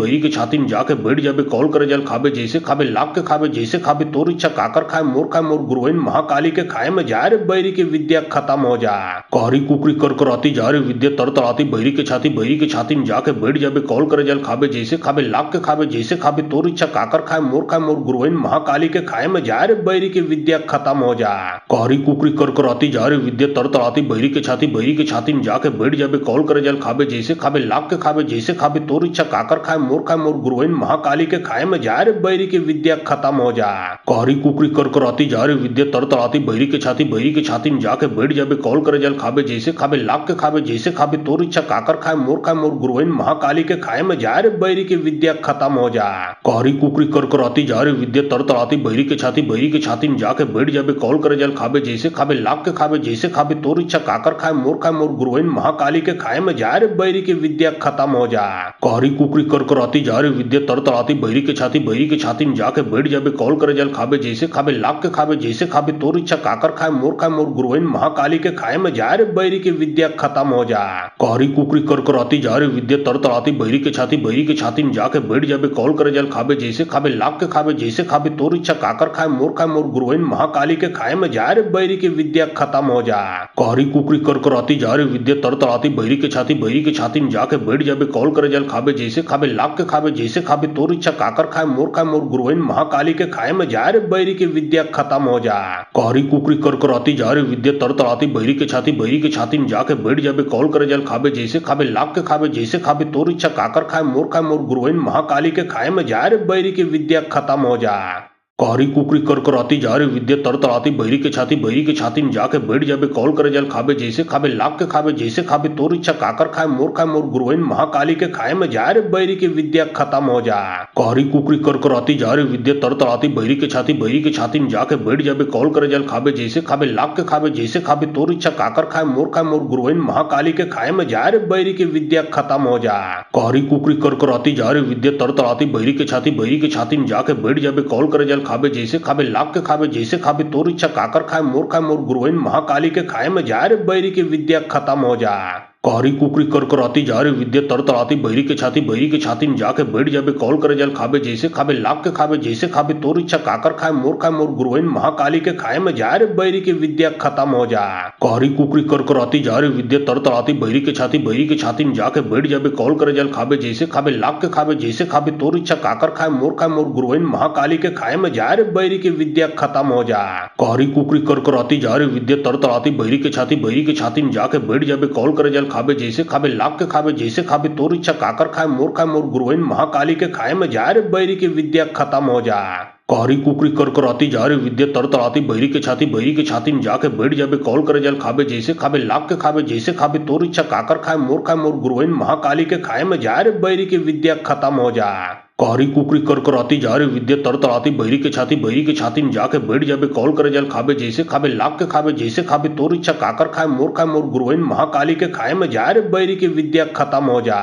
में जाके बैठ जाबे कौल करे जल खाबे जैसे खाबे लाग के खाबे जैसे खाबे तोर इच्छा काकर खाए मोर गुरुइन महाकाली के खाए में जा रे बैरी की विद्या खत्म हो जा। कारी कुकरी कर कराती जा रे विद्या तड़तड़ाती बहिरी के छाती में जाके बैठ जाबे कौल करे जल खाबे जैसे खाबे लाग के खाबे जैसे खाबे तोर इच्छा काकर खाए मोर गुरुइन महाकाली के खाए में जा रे बैरी की विद्या खत्म हो जा। कारी कुकरी कर कराती जा रे विद्या तड़तड़ाती बहिरी के छाती में जाके बैठ जाबे कौल करे जल खाबे जैसे खाबे लाग के खाबे जैसे खाबे तोर इच्छा काकर खाए मोर गुरुइन महाकाली के खाए में जा रे बैरी की विद्या खत्म हो जा। कारी कुकरी कर कराती जा रे विद्या तड़तड़ाती बहिरी के छाती में जाके बैठ जाबे कौल करे जल खाबे जैसे खाबे लाग के खाबे जैसे खाबे तोर इच्छा काकर खाए मोर गुरुइन महाकाली के खाए में जा रे बैरी की विद्या खत्म हो जा। कारी कुकरी कर कराती जा रे विद्या तड़तड़ाती बहिरी के छाती में जाके बैठ जाबे कौल करे जल खाबे जैसे खाबे लाग के खाबे जैसे खाबे तोर इच्छा काकर खाए मोर गुरुइन महाकाली के खाए में जा रे बैरी की विद्या खत्म हो जा। कारी कुकरी कर कराती जा रे विद्या तड़तड़ाती बहिरी के छाती में जाके बैठ जाबे कौल करे जल खाबे जैसे खाबे लाग के खाबे जैसे खाबे तोर इच्छा काकर खाए मोर गुरुइन महाकाली के खाए में जा रे बैरी की विद्या खत्म हो जा। कारी कुकरी कर कराती जा रे विद्या तड़तड़ाती बहिरी के छाती में जाके बैठ जाबे कौल करे जल खाबे जैसे खाबे लाग के खाबे जैसे खाबे तोर इच्छा काकर खाए मोर गुरुइन महाकाली के खाए में जा रे बैरी की विद्या खत्म हो जा। कारी कुकरी कर कराती जा रे विद्या तड़तड़ाती बहिरी के छाती में जाके बैठ जाबे कौल करे जल खाबे जैसे खाबे लाख के खावे जैसे खावे तोर इच्छा काकर खाए मोर गुरुइन महाकाली के खाए में जा रे बैरी की विद्या खत्म हो जा। कहरी कुकरी कर कराती जा रे विद्या तर तड़ाती बैरी के छाती में जाके बैठ जाबे कौल करे जल खावे जैसे खावे लाख के खावे जैसे खावे तोर इच्छा काकर खाए मोर गुरुइन महाकाली के खाए में जा रे बैरी की विद्या खत्म हो जा। कहरी कुकरी कर कराती जा रे विद्या तर तड़ाती बैरी के छाती में जाके बैठ जाबे कौल करे जल खावे जैसे खावे लाख के खावे जैसे खावे तोर इच्छा काकर खाए मोर गुरुइन महाकाली के खाए में जा रे बैरी की विद्या खत्म हो जा। कहरी कुकरी कर कराती जा रे विद्या तर तड़ाती बैरी के छाती में जाके बैठ जाबे कौल करे जल खावे जैसे खावे लाख के खावे जैसे खावे तोर इच्छा काकर खाए मोर गुरुइन महाकाली के खाए में जा रे बैरी की विद्या खत्म हो जा। कहरी कुकरी कर कराती जा रे विद्या तर तड़ाती बैरी के छाती में जाके बैठ जाबे कौल करे जल खावे जैसे खावे लाख के खावे जैसे खावे तोर इच्छा काकर खाए मोर गुरुइन महाकाली के खाए में जा रे बैरी की विद्या खत्म हो जा। कहरी कुकरी कर कराती जा रे विद्या तर तड़ाती बैरी के छाती में जाके बैठ जाबे कौल करे जल खावे जैसे खावे लाख के खावे जैसे खावे तोर इच्छा काकर खाए मोर गुरुइन महाकाली के खाए में जा रे बैरी की विद्या खत्म हो जा। कहरी कुकरी कर कराती जा रे विद्या तर तड़ाती बैरी के छाती में जाके बैठ जाबे कौल करे जल खावे जैसे खावे लाख के खावे जैसे खावे तोर इच्छा काकर खाए मोर गुरुइन महाकाली के खाए में जा रे बैरी की विद्या खत्म हो जा। कहरी कुकरी कर कराती जा रे विद्या तर तड़ाती बैरी के छाती में जाके बैठ जाबे कौल करे जल खावे जैसे खावे लाख के खावे जैसे खावे तोर इच्छा काकर खाए मोर गुरुइन महाकाली के खाए में जा रे बैरी की विद्या खत्म हो जा। कहरी कुकरी कर कराती जा रे विद्या तर तड़ाती बैरी के छाती में जाके बैठ जाबे कौल करे जल खावे जैसे खावे लाख के खावे जैसे खावे तोर इच्छा काकर खाए मोर गुरुइन महाकाली के खाए में जा रे बैरी की विद्या खत्म हो जा। कहरी कुकरी कर कराती जा रे विद्या तर तड़ाती बैरी के छाती में जाके बैठ जाबे कौल करे जल खावे जैसे खावे लाख के खावे जैसे खावे तोर इच्छा काकर खाए मोर गुरुइन महाकाली के खाए में जा रे बैरी की विद्या खत्म हो जा। कहरी कुकरी कर कराती जा रे विद्या तर तड़ाती बैरी के छाती में जाके बैठ जाबे कौल करे जल खावे जैसे खावे लाख के खावे जैसे खावे तोर इच्छा काकर खाए मोर गुरुइन महाकाली के खाए में जा रे बैरी की विद्या खत्म हो जा।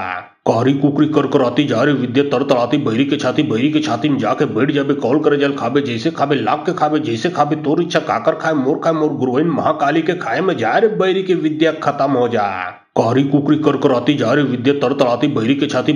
कहरी कुकरी कर कराती जा रे विद्या तर तड़ाती बैरी के छाती में जाके बैठ जाबे कौल करे जल खावे जैसे खावे लाख के खावे जैसे खावे तोर इच्छा काकर खाए मोर गुरुइन महाकाली के खाए में जा रे बैरी की विद्या खत्म हो जा। कहरी कुकरी कर कराती जा रे विद्या तर तड़ाती बैरी के छाती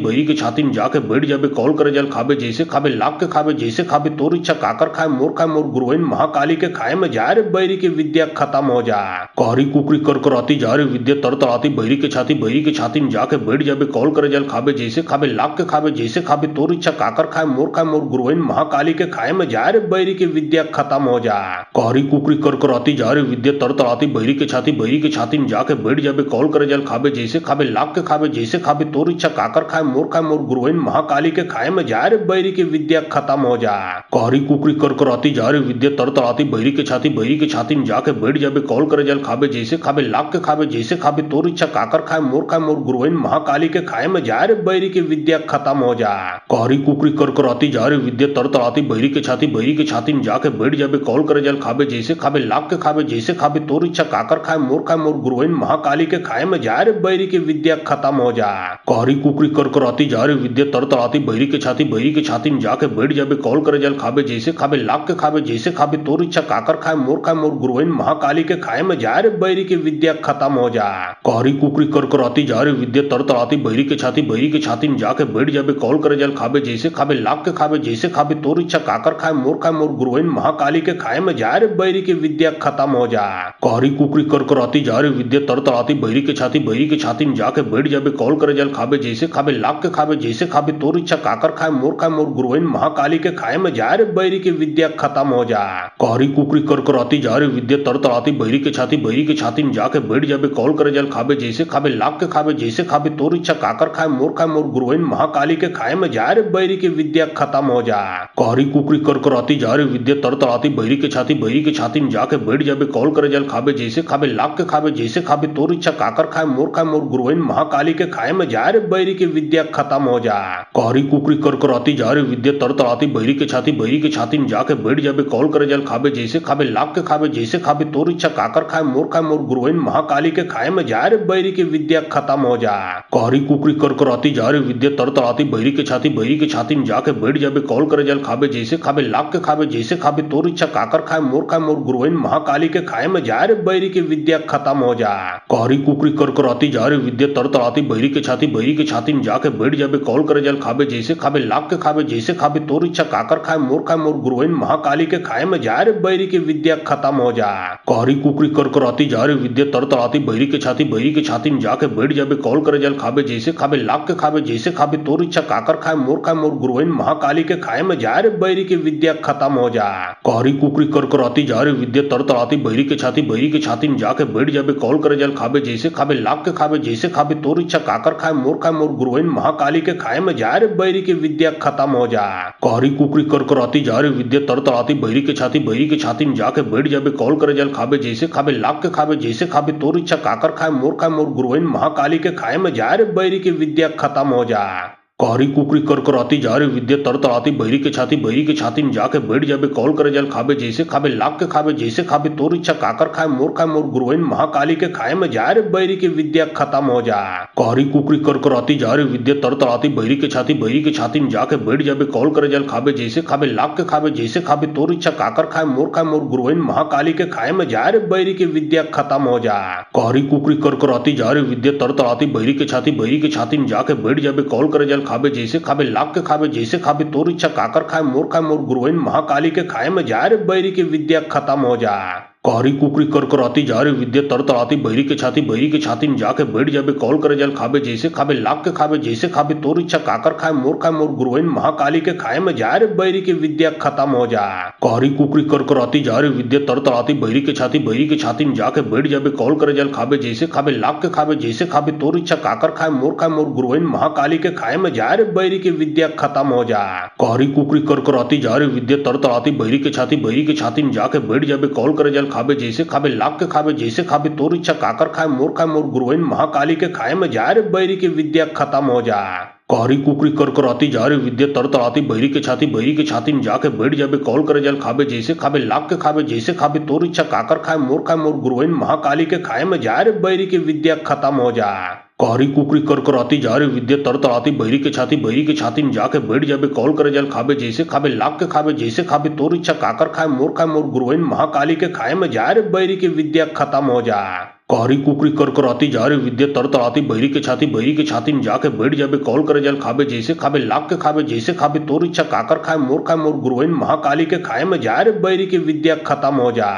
में जाके बैठ जाबे कौल करे जल खावे जैसे खावे लाख के खावे जैसे खावे तोर इच्छा काकर खाए मोर गुरुइन महाकाली के खाए में जा रे बैरी की विद्या खत्म हो जा। कहरी कुकरी कर कराती जा रे विद्या तर तड़ाती बैरी के छाती में जाके बैठ जाबे कौल करे जल खावे जैसे खावे लाख के खावे जैसे खावे तोर इच्छा काकर खाए मोर गुरुइन महाकाली के खाए में जा रे बैरी की विद्या खत्म हो जा। कहरी कुकरी कर कराती जा रे विद्या तर तड़ाती बैरी के छाती में जाके बैठ जाबे कौल करे जल खावे जैसे खावे लाख के खावे जैसे खावे तोर इच्छा काकर खाए मोर गुरुइन महाकाली के खाए में जा रे बैरी की विद्या खत्म हो जा। कहरी कुकरी कर कराती जा रे विद्या तर तड़ाती बैरी के छाती में जाके बैठ जाबे कौल करे जल खावे जैसे खावे लाख के खावे जैसे खावे तोर इच्छा काकर खाए मोर गुरुइन महाकाली के खाए में जा रे बैरी की विद्या खत्म हो जा। कहरी कुकरी कर कराती जा रे विद्या तर तड़ाती बैरी के छाती में जाके बैठ जाबे कौल करे जल खावे जैसे खावे लाख के खावे जैसे खावे तोर इच्छा काकर खाए मोर गुरुइन महाकाली के खाए में जा रे बैरी की विद्या खत्म हो जा। कहरी कुकरी कर कराती जा रे विद्या तर तड़ाती बैरी के छाती में जाके बैठ जाबे कौल करे जल खावे जैसे खावे लाख के खावे जैसे खावे तोर इच्छा काकर खाए मोर गुरुइन महाकाली के खाए में जा रे बैरी की विद्या खत्म हो जा। कहरी कुकरी कर कराती जा रे विद्या तर तड़ाती बैरी के छाती में जाके बैठ जाबे कौल करे जल खावे जैसे खावे लाख के खावे जैसे खावे तोर इच्छा काकर खाए मोर गुरुइन महाकाली के खाए में जा रे बैरी की विद्या खत्म हो जा। कहरी कुकरी कर कराती जा रे विद्या तर तड़ाती बैरी के छाती में जाके बैठ जाबे कौल करे जल खावे जैसे खावे लाख के खावे जैसे खावे तोर इच्छा काकर खाए मोर गुरुइन महाकाली के खाए में जा रे बैरी की विद्या खत्म हो जा। कहरी कुकरी कर कराती जा रे विद्या तर तड़ाती बैरी के छाती में जाके बैठ जाबे कौल करे जल खावे जैसे खावे लाख के खावे जैसे खावे तोर इच्छा काकर खाए मोर गुरुइन महाकाली के खाए में जा रे बैरी की विद्या खत्म हो जा। कहरी कुकरी कर कराती जा रे विद्या तर तड़ाती बैरी के छाती में जाके बैठ जाबे कौल करे जल खावे जैसे खावे लाख के खावे जैसे खावे तोर इच्छा काकर खाए मोर गुरुइन महाकाली के खाए में जा रे बैरी की विद्या खत्म हो जा। कहरी कुकरी कर कराती जा रे विद्या तर तड़ाती बैरी के छाती में जाके बैठ जाबे कौल करे जल खावे जैसे खावे लाख के खावे जैसे खावे तोर इच्छा काकर खाए मोर गुरुइन महाकाली के खाए में जा रे बैरी की विद्या खत्म हो जा। कहरी कुकरी कर कराती जा रे विद्या तरतराती बहिरी के छाती में जाके बैठ जाबे कॉल करे जल खाबे जैसे खाबे लाख के खाबे जैसे खाबे तोर इच्छा काकर खाए मोर गुरुइन महाकाली के खाए में जा रे बैरी की विद्या खत्म हो जा। कहरी कुकरी कर कराती जा रे विद्या तरतराती बहिरी के छाती में जाके बैठ जाबे कॉल करे जल खाबे जैसे खाबे लाख के खाबे जैसे खाबे तोर इच्छा काकर खाए मोर गुरुइन महाकाली के खाए में जा रे बैरी की विद्या खत्म हो जा। कहरी कुकरी कर कराती जा रे विद्या तरतराती बहिरी के छाती में जाके बैठ जाबे कॉल करे जल खाबे जैसे खाबे लाख के खाबे जैसे खाबे तोर इच्छा काकर खाए मोर गुरुइन महाकाली के खाए में जा रे बैरी की विद्या खत्म हो जा। कहरी कुकरी कर कराती जा रे विद्या तरतराती बहिरी के छाती में जाके बैठ जाबे कॉल करे जल खाबे जैसे खाबे लाख के खाबे जैसे खाबे तोर इच्छा काकर खाए मोर गुरुइन महाकाली के खाए में जा रे बैरी की विद्या खत्म हो जा। कहरी कुकरी कर कराती जा रे विद्या तरतराती बहिरी के छाती में जाके बैठ जाबे कॉल करे जल खाबे जैसे खाबे लाख के खाबे जैसे खाबे तोर इच्छा काकर खाए मोर गुरुइन महाकाली के खाए में जा रे बैरी की विद्या खत्म हो जा। कहरी कुकरी कर कराती जा रे विद्या तरतराती बहिरी के छाती में जाके बैठ जाबे कॉल करे जल खाबे जैसे खाबे लाख के खाबे जैसे खाबे तोर इच्छा काकर खाए मोर गुरुइन महाकाली के खाए में जा रे बैरी की विद्या खत्म हो जा। कहरी कुकरी कर कराती जा रे विद्या तरतराती बहिरी के छाती में जाके बैठ जाबे कॉल करे जल खाबे जैसे खाबे लाख के खाबे जैसे खाबे तोर इच्छा काकर खाए मोर गुरुइन महाकाली के खाए में जा रे बैरी की विद्या खत्म हो जा। कहरी कुकरी कर कराती जा रे विद्या तरतराती बहिरी के छाती में जाके बैठ जाबे कॉल करे जल खाबे जैसे खाबे लाख के खाबे जैसे खाबे तोर इच्छा काकर खाए मोर गुरुइन महाकाली के खाए में जा रे बैरी की विद्या खत्म हो जा। कहरी कुकरी कर कराती जा रे विद्या तरतराती बहिरी के छाती में जाके बैठ जाबे कॉल करे जल खाबे जैसे खाबे लाख के खाबे जैसे खाबे तोर इच्छा काकर खाए मोर गुरुइन महाकाली के खाए में जा रे बैरी की विद्या खत्म हो जा। कहरी कुकरी कर कराती जा रे विद्या तरतराती बहिरी के छाती में जाके बैठ जाबे कॉल करे जल खाबे जैसे खाबे लाख के खाबे जैसे खाबे तोर इच्छा काकर खाए मोर गुरुइन महाकाली के खाए में जा रे बैरी की विद्या खत्म हो जा। कहरी कुकरी कर कराती जा रे विद्या तरतराती बहिरी के छाती में जाके बैठ जाबे कॉल करे जल खाबे जैसे खाबे लाख के खाबे जैसे खाबे तोर इच्छा काकर खाए मोर गुरुइन महाकाली के खाए में जा रे बैरी की विद्या खत्म हो जा। कहरी कुकरी कर कराती जा रे विद्या तरतराती बहिरी के छाती में जाके बैठ जाबे कॉल करे जल खाबे जैसे खाबे लाख के खाबे जैसे खाबे तोर इच्छा काकर खाए मोर गुरुइन महाकाली के खाए में जा रे बैरी की विद्या खत्म हो जा। कहरी कुकरी कर कराती जा रे विद्या तरतराती बहिरी के छाती में जाके बैठ जाबे कॉल करे जल खाबे जैसे खाबे लाख के खाबे जैसे खाबे तोर इच्छा काकर खाए मोर गुरुइन महाकाली के खाए में जा रे बैरी की विद्या खत्म हो जा।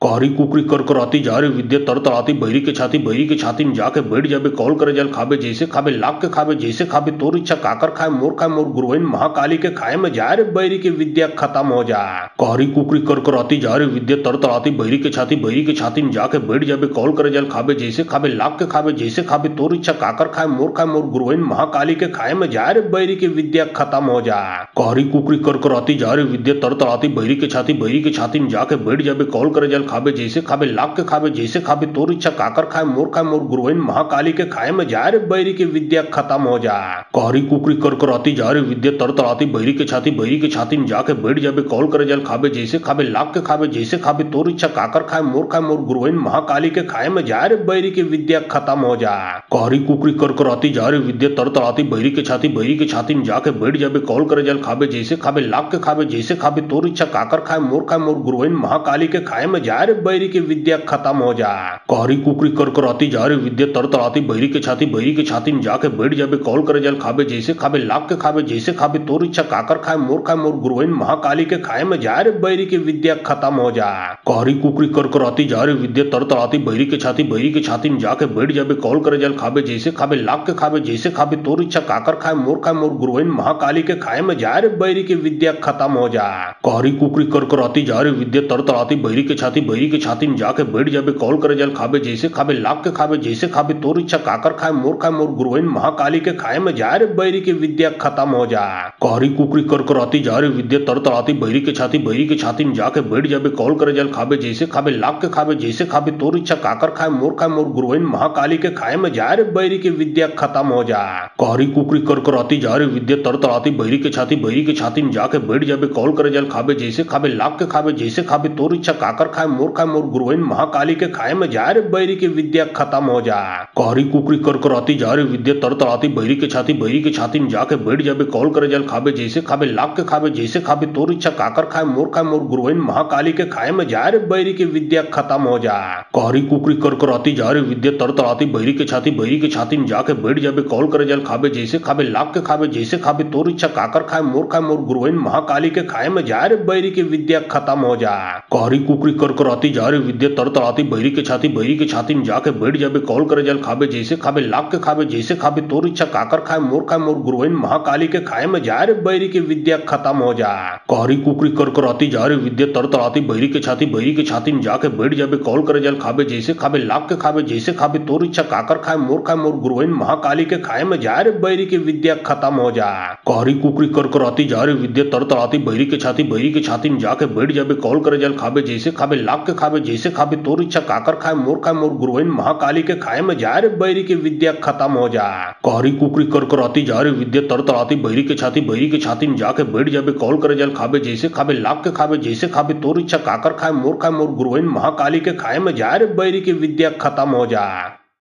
कहरी कुकरी कर कराती जा रे विद्या तरतराती बहिरी के छाती में जाके बैठ जाबे कॉल करे जल खाबे जैसे खाबे लाख के खाबे जैसे खाबे तोर इच्छा काकर खाए मोर गुरुइन महाकाली के खाए में जा रे बैरी की विद्या खत्म हो जा। कहरी कुकरी कर कराती जा रे विद्या तरतराती बहिरी के छाती में जाके बैठ जाबे कॉल करे जल खाबे जैसे खाबे लाख के खाबे जैसे खाबे तोर इच्छा काकर खाए मोर गुरुइन महाकाली के खाए में जा रे बैरी की विद्या खत्म हो जा। कहरी कुकरी कर कराती जा रे विद्या तरतराती बहिरी के छाती में जाके बैठ जाबे कॉल करे जल खाबे जैसे खाबे लाख के खाबे जैसे खाबे तोर इच्छा काकर खाए मोर गुरुइन महाकाली के खाए में जा रे बैरी की विद्या खत्म हो जा। कहरी कुकरी कर कराती जा रे विद्या तरतराती बहिरी के छाती में जाके बैठ जाबे कॉल करे जल खाबे जैसे खाबे लाख के खाबे जैसे खाबे तोर इच्छा काकर खाए मोर गुरुइन महाकाली के खाए में जा रे बैरी की विद्या खत्म हो जा। कहरी कुकरी कर कराती जा रे विद्या तरतराती बहिरी के छाती में जाके बैठ जाबे कॉल करे जल खाबे जैसे खाबे लाख के खाबे जैसे खाबे तोर इच्छा काकर खाए मोर गुरुइन महाकाली के खाए में जा रे बैरी की विद्या खत्म हो जा। कहरी कुकरी कर कराती जा रे विद्या तरतराती बहिरी के छाती में जाके बैठ जाबे कॉल करे जल खाबे जैसे खाबे लाख के खाबे जैसे खाबे तोर इच्छा काकर खाए मोर गुरुइन महाकाली के खाए में जा रे बैरी की विद्या खत्म हो जा। कहरी कुकरी कर कराती जा रे विद्या तरतराती बहिरी के छाती में जाके बैठ जाबे कॉल करे जल खाबे जैसे खाबे लाख के खाबे जैसे खाबे तोर इच्छा काकर खाए मोर गुरुइन महाकाली के खाए में जा रे बैरी की विद्या खत्म हो जा। कहरी कुकरी कर कराती जा रे विद्या तरतराती बहिरी के छाती में जाके बैठ जाबे कॉल करे जल खाबे जैसे खाबे लाख के खाबे जैसे खाबे तोर इच्छा काकर खाए मोर गुरुइन महाकाली के खाए में जा रे बैरी की विद्या खत्म हो जा। कहरी कुकरी कर कराती जा रे विद्या तरतराती बहिरी के छाती में जाके बैठ जाबे कॉल करे जल खाबे जैसे खाबे लाख के खाबे जैसे खाबे तोर इच्छा काकर खाए मोर गुरुइन महाकाली के खाए में जा रे बैरी की विद्या खत्म हो जा। कहरी कुकरी कर कराती जा रे विद्या तरतराती बहिरी के छाती में जाके बैठ जाबे कॉल करे जल खाबे जैसे खाबे लाख के खाबे जैसे खाबे तोर इच्छा काकर खाए मूर्खा मोर गुरुइन महाकाली के खाए में जा रे बैरी की विद्या खत्म हो जा। कारी कुकरी कर कराती जा रे विद्या तरतराती बैरी के छाती में जाके बैठ जाबे कॉल करे जल खाबे जैसे खाबे लाख के खाबे जैसे खाबे तोर इच्छा काकर खाए मूर्खा मोर गुरुइन महाकाली के खाए में जा रे बैरी की विद्या खत्म हो जा। कारी कुकरी कर कराती जा रे विद्या तरतराती बैरी के छाती में जाके बैठ जाबे कॉल करे जल खाबे जैसे खाबे लाख के खाबे जैसे खाबे तोर इच्छा काकर खाए मूर्खा मोर गुरुइन महाकाली के खाए में जा रे बैरी की विद्या खत्म हो जा। कारी कुकरी कर कराती जा रे विद्या तरतराती बैरी के छाती में जाके बैठ जाबे कॉल करे जल खाबे जैसे खाबे लाख के खाबे जैसे खाबे तोर इच्छा काकर खाए मूर्खा मोर गुरुइन महाकाली के खाए में जा रे बैरी की विद्या खत्म हो जा। कारी कुकरी कर कराती जा रे विद्या तरतराती बैरी के छाती में जाके बैठ जाबे कॉल करे जल खाबे जैसे खाबे लाख के खाबे जैसे खाबे तोर इच्छा काकर खाए मूर्खा मोर गुरुइन महाकाली के खाए में जा रे बैरी की विद्या खत्म हो जा। कारी कुकरी कर कराती जा रे विद्या तरतराती बैरी के छाती में जाके बैठ जाबे कॉल करे जल खाबे जैसे खाबे लाख के खाबे जैसे खाबे तोर इच्छा काकर खाए मूर्खा मोर गुरुइन महाकाली के खाए में जा रे बैरी की विद्या खत्म हो जा। कारी कुकरी कर कराती जा रे विद्या तरतराती बैरी के छाती में जाके बैठ जाबे कॉल करे जल खाबे जैसे खाबे लाख के खाबे जैसे खाबे तोर इच्छा काकर खाए मूर्खा मोर गुरुइन महाकाली के खाए में जा रे बैरी की विद्या खत्म हो जा।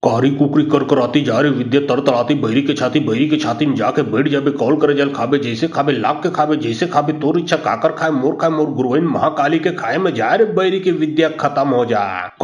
कारी कुकरी कर कराती जा रे विद्या तरतराती बैरी के छाती में जाके बैठ जाबे कॉल करे जल खाबे जैसे खाबे लाख के खाबे जैसे खाबे तोर इच्छा काकर खाए मूर्खा मोर गुरुइन महाकाली के खाए में जा रे बैरी की विद्या खत्म हो जा।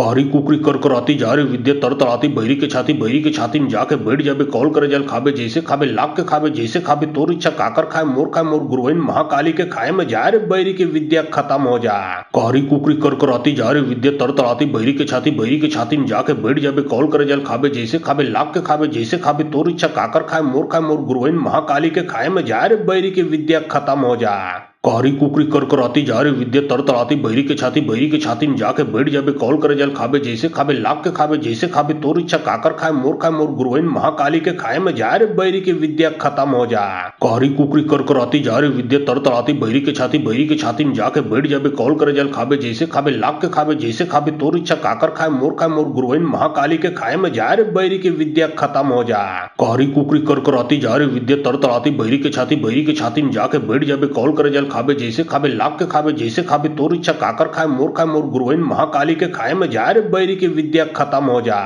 कारी कुकरी कर कराती जा रे विद्या तरतराती बैरी के छाती में जाके बैठ जाबे कॉल करे जल खाबे जैसे खाबे लाख के खाबे जैसे खाबे तोर इच्छा काकर खाए मूर्खा मोर गुरुइन महाकाली के खाए में जा रे बैरी की विद्या खत्म हो जा। कारी कुकरी कर कराती जा रे विद्या तरतराती बैरी के छाती में जाके बैठ जाबे कॉल करे जल खाबे जैसे खाबे लाख के खाबे जैसे खाबे तोर इच्छा काकर खाए मूर्खा मोर गुरुइन महाकाली के खाए में जा रे बैरी की विद्या खत्म हो जा। कारी कुकरी कर कराती जा रे विद्या तरतराती बैरी के छाती में जाके बैठ जाबे कॉल करे जल खाबे जैसे खाबे लाख के खाबे जैसे खाबे तोर इच्छा काकर खाए मूर्खा मोर गुरुइन महाकाली के खाए में जा रे बैरी की विद्या खत्म हो जा। कारी कुकरी कर कराती जा रे विद्या तरतराती बैरी के छाती में जाके बैठ जाबे कॉल करे जल खाबे जैसे खाबे लाख के खाबे जैसे खाबे तोर इच्छा काकर खाए मूर्खा मोर गुरुइन महाकाली के खाए में जा रे बैरी की विद्या खत्म हो जा। कारी कुकरी कर कराती जा रे विद्या तरतराती बैरी के छाती में जाके बैठ जाबे कॉल करे जल खाबे जैसे खाबे लाख के खाबे जैसे खाबे तोर इच्छा काकर खाए मूर्खा मोर गुरुइन महाकाली के खाए में जा रे बैरी की विद्या खत्म हो जा।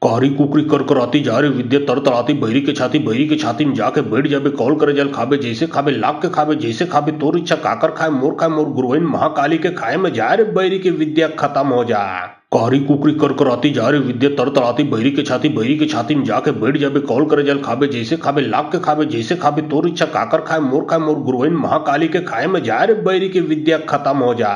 कारी कुकरी कर कराती जा रे विद्या तरतराती बैरी के छाती में जाके बैठ जाबे कॉल करे जल खाबे जैसे खाबे लाख के खाबे जैसे खाबे तोर इच्छा काकर खाए मूर्खा मोर गुरुइन महाकाली के खाए में जा रे बैरी की विद्या खत्म हो जा। कारी कुकरी कर कराती जा रे विद्या तरतराती बैरी के छाती में जाके बैठ जाबे कॉल करे जल खाबे जैसे खाबे लाख के खाबे जैसे खाबे तोर इच्छा काकर खाए मूर्खा मोर गुरुइन महाकाली के खाए में जा रे बैरी की विद्या खत्म हो जा।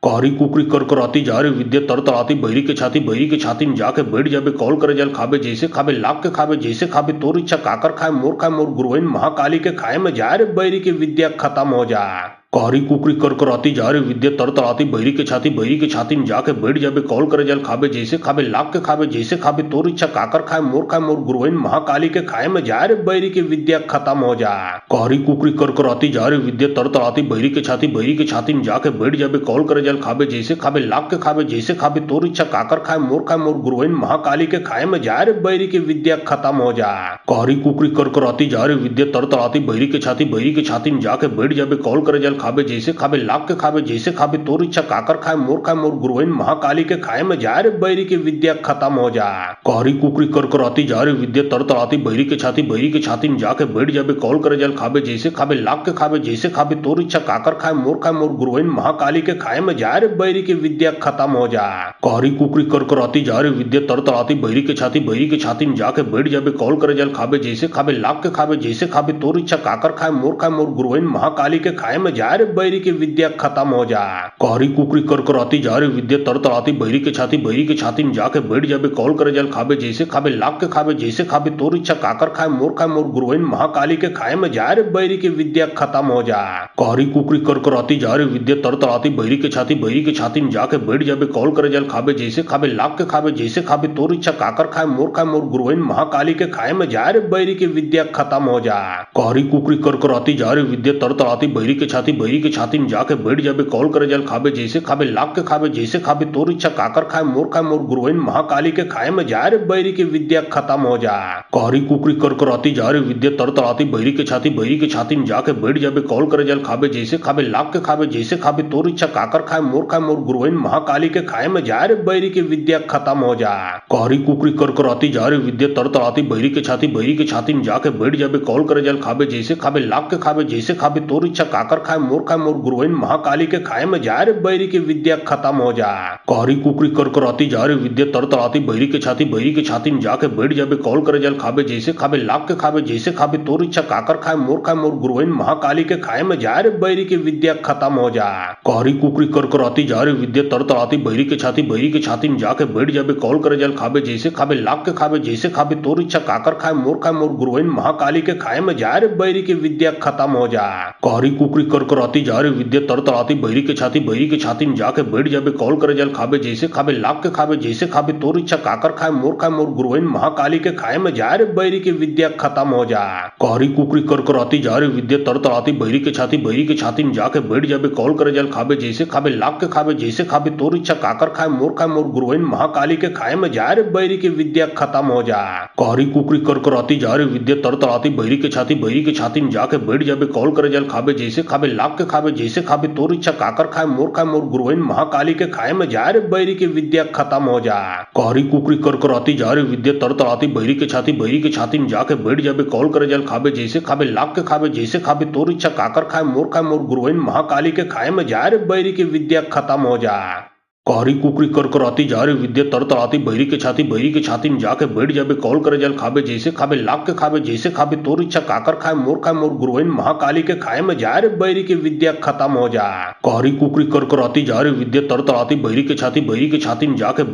कारी कुकरी कर कराती जा रे विद्या तरतराती बैरी के छाती में जाके बैठ जाबे कॉल करे जल खाबे जैसे खाबे लाख के खाबे जैसे खाबे तोर इच्छा काकर खाए मूर्खा मोर गुरुइन महाकाली के खाए में जा रे बैरी की विद्या खत्म हो जा। कारी कुकरी कर कराती जा रे विद्या तरतराती बैरी के छाती में जाके बैठ जाबे कॉल करे जल खाबे जैसे खाबे लाख के खाबे जैसे खाबे तोर इच्छा काकर खाए मूर्खा मोर गुरुइन महाकाली के खाए में जा रे बैरी की विद्या खत्म हो जा। कारी कुकरी कर कराती जा रे विद्या तरतराती बैरी के छाती में जाके बैठ जाबे कॉल करे जल खाबे जैसे खाबे लाख के खाबे जैसे खाबे तोर इच्छा काकर खाए मूर्खा मोर गुरुइन महाकाली के खाए में जा रे बैरी की विद्या खत्म हो जा। कारी कुकरी कर कराती जा रे विद्या तरतराती बैरी के छाती में जाके बैठ जाबे कॉल करे जल खाबे जैसे खाबे लाख के खाबे जैसे खाबे तोर इच्छा काकर खाए मूर्खा मोर गुरुइन महाकाली के खाए में जा रे बैरी की विद्या खत्म हो जा। कारी कुकरी कर कराती जा रे विद्या तरतराती बैरी के छाती में जाके बैठ जाबे कॉल करे जल खाबे जैसे खाबे लाख के खाबे जैसे खाबे तोर इच्छा काकर खाए मूर्खा मोर गुरुइन महाकाली के खाए में जा रे बैरी की विद्या खत्म हो जा। कारी कुकरी कर कराती जा रे विद्या तरतराती बैरी के छाती में जाके बैठ जाबे कॉल करे जल खाबे जैसे खाबे लाख के खाबे जैसे खाबे तोर इच्छा काकर खाए मूर्खा मोर गुरुइन महाकाली के खाए में जा रे बैरी की विद्या खत्म हो जा। कारी कुकरी कर कराती जा रे विद्या तरतराती बैरी के छाती में जाके बैठ जाबे कॉल करे जल खाबे जैसे खाबे लाख के खाबे जैसे खाबे तोर इच्छा काकर खाए मूर्खा मोर गुरुइन महाकाली के खाए में जा रे बैरी की विद्या खत्म हो जा। कारी कुकरी कर कराती जा रे विद्या तरतराती बैरी के छाती में जाके बैठ जाबे कॉल करे जल खाबे जैसे खाबे लाख के खाबे जैसे खाबे तोर इच्छा काकर खाए मूर्खा मोर गुरुइन महाकाली के खाए में जा रे बैरी की विद्या खत्म हो जा। कारी कुकरी कर कराती जा रे विद्या तरतराती बैरी के बहिरी के छाती में जाके बैठ जाबे कॉल करे जल खाबे जैसे खाबे लाख के खाबे जैसे खाबे तोर इच्छा काकर खाए मोर गुरुइन महाकाली के खाए में जा रे बहिरी की विद्या खत्म हो जा। कारी कुकरी कर कराती जा रही विद्या तरतराती बहिरी के छाती में जाके बैठ जाबे कॉल करे जल खाबे जैसे खाबे लाख के खाबे जैसे खाबे तोर इच्छा काकर खाए मोर गुरुइन महाकाली के खाए में जा रे बहिरी की विद्या खत्म हो जा। कारी कुकरी कर कराती जा रही विद्या तरतराती बहिरी के छाती में जाके बैठ जाबे कॉल करे जल खाबे जैसे खाबे लाख के खाबे जैसे खाबे तोर इच्छा काकर खाए मोर गुरुइन महाकाली के खाए में जा रे बहिरी की विद्या खत्म हो जा। कारी कुकरी कर कराती जा रही विद्या तरतराती बहिरी के छाती में जाके बैठ जाबे कॉल करे जल खाबे जैसे खाबे लाख के खाबे जैसे खाबे तोर इच्छा काकर खाए मोर गुरुइन महाकाली के खाए में जा रे बहिरी की विद्या खत्म हो जा। कारी कुकरी कर कराती जा रही विद्या तरतराती बहिरी के छाती में जाके बैठ जाबे कॉल करे जल खाबे जैसे खाबे लाख के खाबे जैसे खाबे तोर इच्छा काकर खाए मोर गुरुइन महाकाली के खाए में जा रे बहिरी की विद्या खत्म हो जा। कारी कुकरी कर कराती जा रही विद्या तरतराती बहिरी के छाती में जाके बैठ जाबे कॉल करे जल खाबे जैसे खाबे लाख के खाबे जैसे खाबे तोर इच्छा काकर खाए मोर गुरुइन महाकाली के खाए में जा रे बहिरी की विद्या खत्म हो जा। कारी कुकरी कर कराती जा रही विद्या तरतराती बहिरी के छाती में जाके बैठ जाबे कॉल करे जल खाबे जैसे खाबे लाख के खाबे जैसे खाबे तोर इच्छा काकर खाए मोर गुरुइन महाकाली के खाए में जा रे बहिरी की विद्या खत्म हो जा। कारी कुकरी कर कराती जा रही विद्या तरतराती बहिरी के छाती में जाके बैठ जाबे कॉल करे जल खाबे जैसे खाबे लाख के खाबे जैसे खाबे तोर इच्छा काकर खाए मोर गुरुइन महाकाली के खाए में जा रे बहिरी की विद्या खत्म हो जा। कारी कुकरी कर कराती जा रही विद्या तरतराती बहिरी के छाती में जाके बैठ जाबे कॉल करे जल खाबे जैसे खाबे लाख के खाबे जैसे खाबे तोर इच्छा काकर खाए मोर गुरुइन महाकाली के खाए में जा रे बहिरी की विद्या खत्म हो जा। कारी कुकरी कर कराती जा रही विद्या तरतराती बहिरी के छाती में जाके बैठ जाबे कॉल करे जल खाबे जैसे खाबे लाख के खाबे जैसे खाबे तोर इच्छा काकर खाए मोर गुरुइन महाकाली के खाए में जा रे बहिरी की विद्या खत्म हो जा। कारी कुकरी कर कराती जा रही विद्या तरतराती बहिरी के छाती में जाके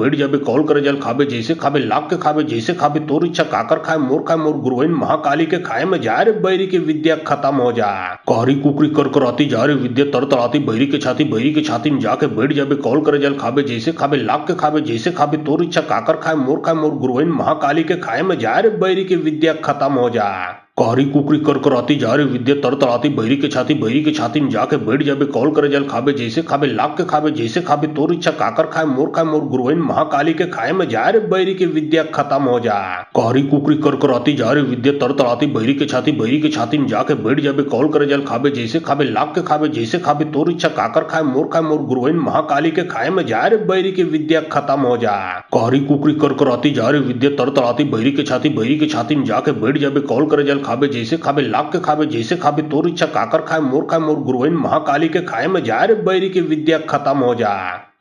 बैठ जाबे कॉल करे जल खाबे जैसे खाबे लाख के खाबे जैसे खाबे तोर इच्छा काकर खाए मोर गुरुइन महाकाली के खाए में जा रे बहिरी की विद्या खत्म हो जा। कारी कुकरी कर कराती जा रही विद्या तरतराती बहिरी के छाती में जाके बैठ जाबे कॉल करे जल खाबे जैसे खाबे लाख के खाबे जैसे खाबे तोर इच्छा काकर खाए मोर गुरुइन महाकाली के खाए में जा रे बहिरी की विद्या खत्म हो जा। कारी कुकरी कर कराती जा रही विद्या तरतराती बहिरी के छाती में जाके बैठ जाबे कॉल करे जल खाबे जैसे खाबे लाख के खाबे जैसे खाबे तोर इच्छा काकर खाए मोर गुरुइन महाकाली के खाए में जा रे बहिरी की विद्या खत्म हो जा। कारी कुकरी कर कराती जा रही विद्या तरतराती बहिरी के छाती में जाके बैठ जाबे कॉल करे जल खाबे जैसे खाबे लाख के खाबे जैसे खाबे तोर इच्छा काकर खाए मोर गुरुइन महाकाली के खाए में जा रे बहिरी की विद्या खत्म हो जा। कारी कुकरी कर कराती जा रही विद्या तरतराती बहिरी के छाती में जाके बैठ जाबे कॉल करे जल खाबे जैसे खाबे लाख के खाबे जैसे खाबे तोर इच्छा काकर खाए मोर गुरुइन महाकाली के खाए में जा रे बहिरी की विद्या खत्म हो जा।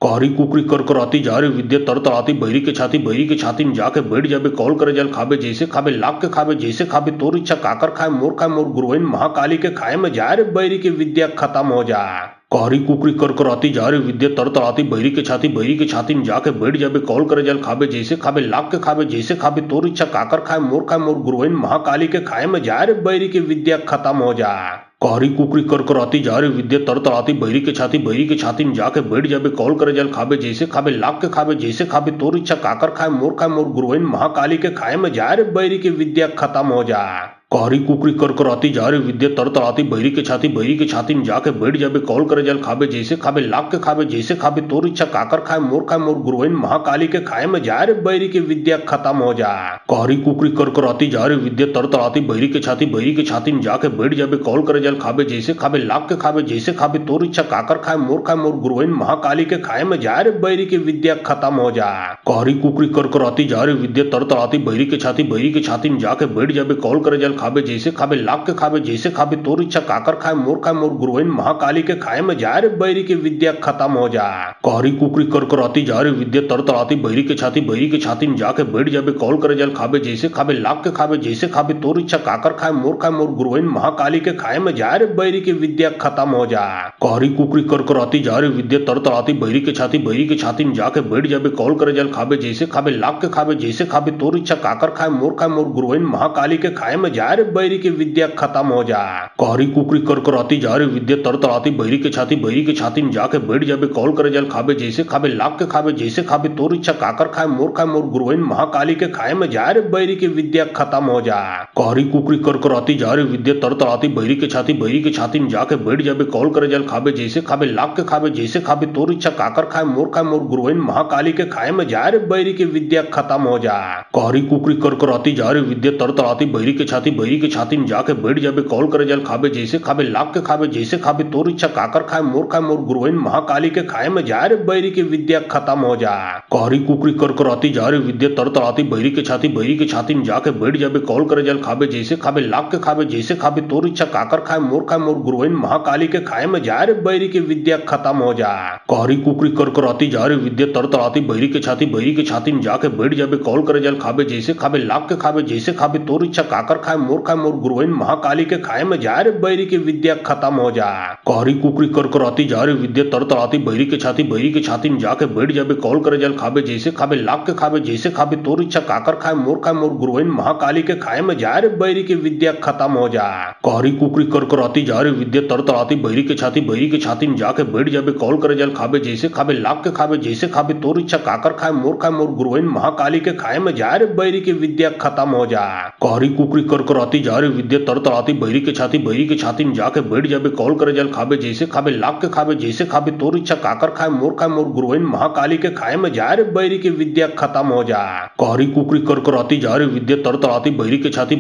कारी कुकरी कर कराती जा रही विद्या तरतराती बहिरी के छाती में जाके बैठ जाबे कॉल करे जल खाबे जैसे खाबे लाख के खाबे जैसे खाबे तोर इच्छा काकर खाए मोर गुरुइन महाकाली के खाए में जा रे बहिरी की विद्या खत्म हो जा। कारी कुकरी कर कराती जा रही विद्या तरतराती बहिरी के छाती में जाके बैठ जाबे कॉल करे जल खाबे जैसे खाबे लाख के खाबे जैसे खाबे तोर इच्छा काकर खाए मोर गुरुइन महाकाली के खाए में जा रे बहिरी की विद्या खत्म हो जा। कारी कुकरी कर कराती जा रही विद्या तरतराती बहिरी के छाती में जाके बैठ जाबे कॉल करे जल खाबे जैसे खाबे लाख के खाबे जैसे खाबे तोर इच्छा काकर खाए मोर गुरुइन महाकाली के खाए में जा रे बहिरी की विद्या खत्म हो जा। कारी कुकरी कर कराती जा रही विद्या तरतराती बहिरी के छाती में जाके बैठ जाबे कॉल करे जल खाबे जैसे खाबे लाख के खाबे जैसे खाबे तोर इच्छा काकर खाए मोर गुरुइन महाकाली के खाए में जा रे बहिरी की विद्या खत्म हो जा। कारी कुकरी कर कराती जा रही विद्या तरतराती बहिरी के छाती में जाके बैठ जाबे कॉल करे जल खाबे जैसे खाबे लाख के खाबे जैसे खाबे तोर इच्छा काकर खाए मोर गुरुइन महाकाली के खाए में जा रे बहिरी की विद्या खत्म हो जा। कारी कुकरी कर कराती जा रही विद्या तरतराती बहिरी के छाती में जाके बैठ जाबे कॉल करे जल खाबे जैसे खाबे लाख के खाबे जैसे खाबे तोर इच्छा काकर खाए मोर गुरुइन महाकाली के खाए में जा रे बहिरी की विद्या खत्म हो जा। कारी कुकरी कर कराती जा रही विद्या तरतराती बहिरी के छाती में जाके बैठ जाबे कॉल करे जल खाबे जैसे खाबे लाख के खाबे जैसे खाबे तोर इच्छा काकर खाए मोर गुरुइन महाकाली के खाए में जा रे बहिरी की विद्या खत्म हो जा। कारी कुकरी कर कराती जा रही विद्या तरतराती बहिरी के छाती में जाके बैठ जाबे कॉल करे जल खाबे जैसे खाबे लाख के खाबे जैसे खाबे तोर इच्छा काकर खाए मोर गुरुइन महाकाली के खाए में जा जा रे बैरी की विद्या खत्म हो जा। कारी कुकरी कर कराती जा रे विद्या तरतराती बैरी के छाती में जाके बैठ जाबे कौल करे जल खाबे जैसे खाबे लाख के खाबे जैसे खाबे तोर इच्छा काकर खाए मोर गुरुइन महाकाली के खाए में जा रे बैरी की विद्या खत्म हो जा। कारी कुकरी कर कराती जा रे विद्या तरतराती बैरी के छाती में जाके बैठ जाबे कौल करे जल खाबे जैसे खाबे लाख के खाबे जैसे खाबे तोर इच्छा काकर खाए मोर गुरुइन महाकाली के खाए में जा रे बैरी की विद्या खत्म हो जा। कारी कुकरी कर कराती जा रे विद्या तरतराती बैरी के छाती में जाके बैठ जाबे कौल करे जल खाबे जैसे खाबे लाख के खाबे जैसे खाबे तोर इच्छा काकर खाए मोर गुरुइन महाकाली के खाए में जा रे बैरी की विद्या खत्म हो जा। कारी कुकरी कर कराती जा रे विद्या तरतराती बैरी के छाती में जाके बैठ जाबे कौल करे जल खाबे जैसे खाबे लाख के खाबे जैसे खाबे तोर इच्छा काकर खाए मोर गुरुइन महाकाली के खाए में जा रे बैरी की विद्या खत्म हो जा। कारी कुकरी कर कराती जा रे विद्या तरतराती बैरी के छाती में जाके बैठ जाबे कौल करे जल खाबे जैसे खाबे लाख के खाबे जैसे खाबे तोर इच्छा काकर खाए मोर गुरुइन महाकाली के खाए में जा रे बैरी की विद्या खत्म हो जा। कारी कुकरी कर कराती जा रे विद्या तरतराती बैरी के छाती में जाके बैठ जाबे कौल करे जल खाबे जैसे खाबे लाख के खाबे जैसे खाबे तोर इच्छा काकर खाए मोर गुरुइन महाकाली के खाए में जा रे बैरी की विद्या खत्म हो जा। कारी कुकरी कर कराती जा रे विद्या तरतराती बैरी के छाती में जाके बैठ जाबे कौल करे जल खाबे जैसे खाबे लाख के खाबे जैसे खाबे तोर इच्छा काकर खाए मोर गुरुइन महाकाली के खाए में जा रे बैरी की विद्या खत्म हो जा। कारी कुकरी कर कराती जा रे विद्या तरतराती बैरी के छाती में जाके बैठ जाबे कौल करे जल खाबे जैसे खाबे लाख के खाबे जैसे खाबे तोर इच्छा काकर खाए मोर गुरुइन महाकाली के खाए में जा रे बैरी की विद्या खत्म हो जा। कारी कुकरी कर कराती जा रे विद्या तरतराती बैरी के छाती में जाके बैठ जाबे कौल करे जल खाबे जैसे खाबे लाख के खाबे जैसे खाबे तोर इच्छा काकर खाए मोर गुरुइन महाकाली के खाए में जा रे बैरी की विद्या खत्म हो जा। कारी कुकरी कर कराती जा रे विद्या तरतराती बैरी के छाती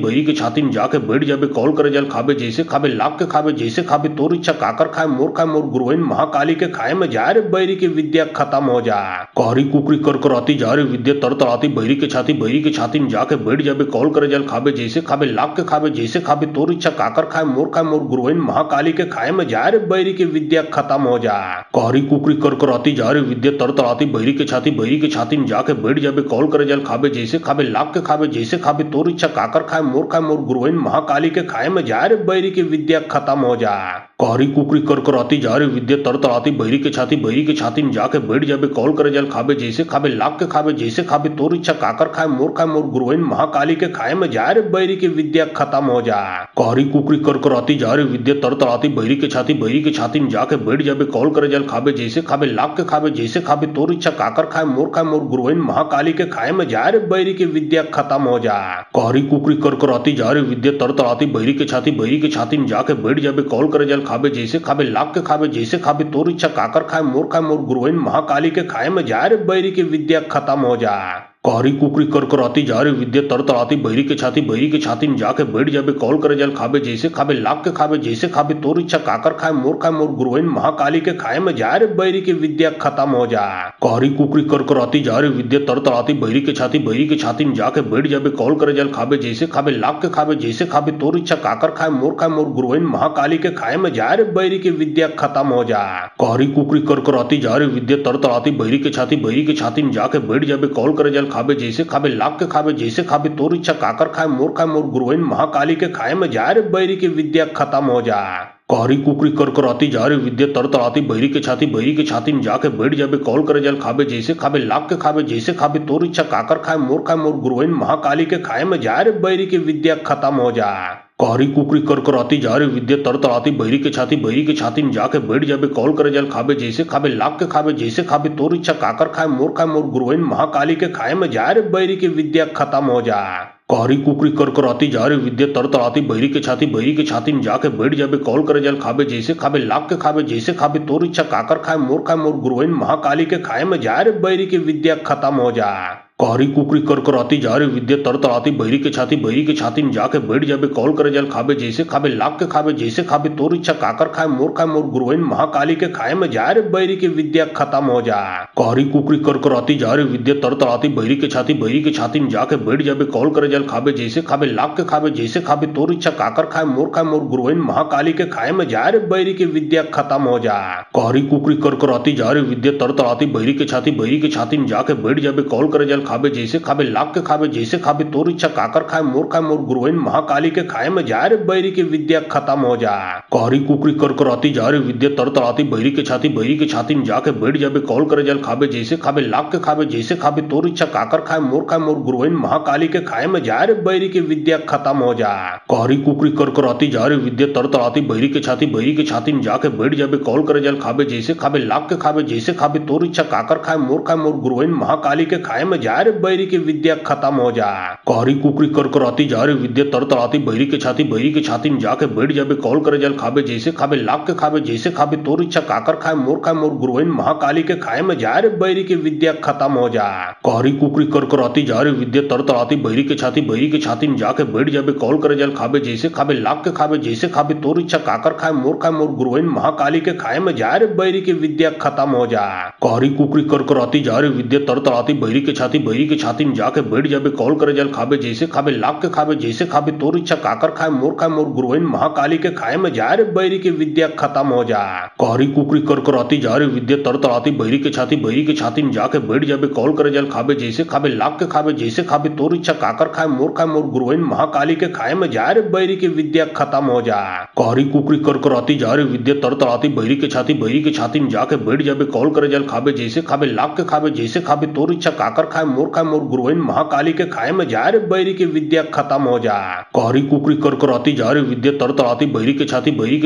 में जाके बैठ जाबे कौल करे जल खाबे जैसे खाबे लाख के खाबे जैसे खाबे तोर इच्छा काकर खाए मोर गुरुइन महाकाली के खाए में जा रे बैरी की विद्या खत्म हो जा। कारी कुकरी कर कराती जा रे विद्या तरतराती बैरी के छाती में जाके बैठ जाबे कौल करे जल खाबे जैसे खाबे लाख के खाबे जैसे खाबे तोर इच्छा काकर खाए मोर गुरुइन महाकाली के खाए में जा रे बैरी की विद्या खत्म हो जा। कारी कुकरी कर कराती जा रे विद्या तरतराती बैरी के छाती में जाके बैठ जाबे कौल करे जल खाबे जैसे खाबे लाख के खाबे जैसे खाबे तोर इच्छा काकर खाए मोर गुरुइन महाकाली के खाए में जा रे बैरी की विद्या खत्म हो जा। कारी कुकरी कर कराती जा रे विद्या तरतराती बैरी के छाती में जाके बैठ जाबे कौल करे जल खाबे जैसे खाबे लाख के खाबे जैसे खाबे तोर इच्छा काकर खाए मोर गुरुइन महाकाली के खाए में जा रे बैरी की विद्या खत्म हो जा। कारी कुकरी कर कराती जा रे विद्या तरतराती बैरी के छाती में जाके बैठ जाबे कौल करे जल खाबे जैसे खाबे लाख के खाबे जैसे खाबे तोर इच्छा काकर खाए मोर गुरुइन महाकाली के खाए में जा रे बैरी की विद्या खत्म हो जा। कारी कुकरी कर कराती जा रे विद्या तरतराती बैरी के छाती में जाके बैठ जाबे कौल करे जल खाबे जैसे खाबे लाख के खाबे जैसे खाबे तोर इच्छा काकर खाए मोर गुरुइन महाकाली के खाए में जा रे बैरी की विद्या खत्म हो जा। कारी कुकरी कर कराती जा रे विद्या तरतराती बैरी के छाती में जाके बैठ जाबे कौल करे जल खाबे जैसे खाबे लाख के खाबे जैसे खाबे तोर इच्छा काकर खाए मोर गुरुइन महाकाली के खाए में जा रे बैरी की विद्या खत्म हो जा। कारी कुकरी कर कराती जा रे विद्या तरतराती बैरी के छाती में जाके बैठ जाबे कौल करे जल खाबे जैसे खाबे लाख के खाबे जैसे खाबे तोर इच्छा काकर खाए मोर गुरुइन महाकाली के खाए में जा रे बैरी की विद्या खत्म हो जा। कारी कुकरी कर कराती जा रे विद्या तरतराती बैरी के छाती में जाके बैठ जाबे कौल करे जल खाबे जैसे खाबे लाख के खाबे जैसे खाबे तोर इच्छा काकर खाए मोर गुरुइन महाकाली के खाए में जा रे बैरी की विद्या खत्म हो जा। कारी कुकरी कर कराती जा रे विद्या तरतराती बैरी के छाती में जाके बैठ जाबे कौल करे जल खाबे जैसे खाबे लाख के खाबे जैसे खाबे तोर इच्छा काकर खाए मोर गुरुइन महाकाली के खाए में जा रे बैरी की विद्या खत्म हो जा। कारी कुकरी कर कराती जा रे विद्या तरतराती बैरी के छाती में जाके बैठ जाबे कौल करे जल खाबे जैसे खाबे लाख के खाबे जैसे खाबे तोर इच्छा काकर खाए मोर गुरुइन महाकाली के खाए में जा रे बैरी की विद्या खत्म हो जा। कारी कुकरी कर कराती जा रे विद्या तरतराती बैरी के छाती में जाके बैठ जाबे कौल करे जल खाबे जैसे खाबे लाख के खाबे जैसे खाबे तोर इच्छा काकर खाए मोर गुरुइन महाकाली के खाए में जा रे बैरी की विद्या खत्म हो जा। कारी कुकरी कर कराती जा रे विद्या तरतराती बैरी के छाती में जाके बैठ जाबे कौल करे जल खाबे जैसे खाबे लाख के खाबे जैसे खाबे तोर इच्छा काकर खाए मोर गुरुइन महाकाली के खाए में जा रे बैरी की विद्या खत्म हो जा। कारी कुकरी कर कराती जा रे विद्या तरतराती बैरी के छाती में जाके बैठ जाबे कौल करे जल खाबे जैसे खाबे लाख के खाबे जैसे खाबे तोर इच्छा काकर खाए मोर गुरुइन महाकाली के खाए में जा रे बैरी की विद्या खत्म हो जा। कहरी कुकरी कर कराती जा रे विद्या तर तड़ाती बैरी के छाती में जाके बैठ जाबे कॉल करे जल खाबे जैसे खाबे लाख के खाबे जैसे खाबे तोर इच्छा काकर खाए मोर गुरुइन महाकाली के खाए में जा रे बैरी की विद्या खत्म हो जा। कहरी कुकरी कर कराती जा रे विद्या तर तड़ाती बैरी के छाती में जाके बैठ जाबे कॉल करे जल खाबे जैसे खाबे लाख के खाबे जैसे खाबे तोर इच्छा काकर खाए मोर गुरुइन महाकाली के खाए में जा रे बैरी की विद्या खत्म हो जा। कहरी कुकरी कर कराती जा रे विद्या तर तड़ाती बैरी के छाती में जाके बैठ जाबे कॉल करे जल खाबे जैसे खाबे लाख के खाबे जैसे खाबे तोर इच्छा काकर खाए मोर गुरुइन महाकाली के खाए में जा रे बैरी की विद्या खत्म हो जा। कहरी कुकरी कर कराती जा रे विद्या तर तड़ाती बैरी के छाती में जाके बैठ जाबे कॉल करे जल खाबे जैसे खाबे लाख के खाबे जैसे खाबे तोर इच्छा काकर खाए मोर गुरुइन महाकाली के खाए में जा रे बैरी की विद्या खत्म हो जा। कहरी कुकरी कर कराती जा रे विद्या तर तड़ाती बैरी के छाती में जाके बैठ जाबे कॉल करे जल खाबे जैसे खाबे लाख के खाबे जैसे खाबे तोर इच्छा काकर खाए मोर गुरुइन महाकाली के खाए में जा रे बैरी की विद्या खत्म हो जा। कहरी कुकरी कर कराती जा रे विद्या तर तड़ाती बैरी के छाती में जाके बैठ जाबे कॉल करे जल खाबे जैसे खाबे लाख के खाबे जैसे खाबे तोर इच्छा काकर खाए मोर गुरुइन महाकाली के खाए में जा रे बैरी की विद्या खत्म हो जा। कहरी कुकरी कर कराती जा रे विद्या तर तड़ाती बैरी के छाती में जाके बैठ जाबे कॉल करे जल खाबे जैसे खाबे लाख के खाबे जैसे खाबे तोर इच्छा काकर खाए मोर गुरुइन महाकाली के खाए में जा रे बैरी की विद्या खत्म हो जा। कहरी कुकरी कर कराती जा रे विद्या तर तड़ाती बैरी के छाती में जाके बैठ जाबे कॉल करे जल खाबे जैसे खाबे लाख के खाबे जैसे खाबे तोर इच्छा काकर खाए मोर गुरुइन महाकाली के खाए में जा रे बैरी की विद्या खत्म हो जा। कहरी कुकरी कर कराती जा रे विद्या तर तड़ाती बैरी के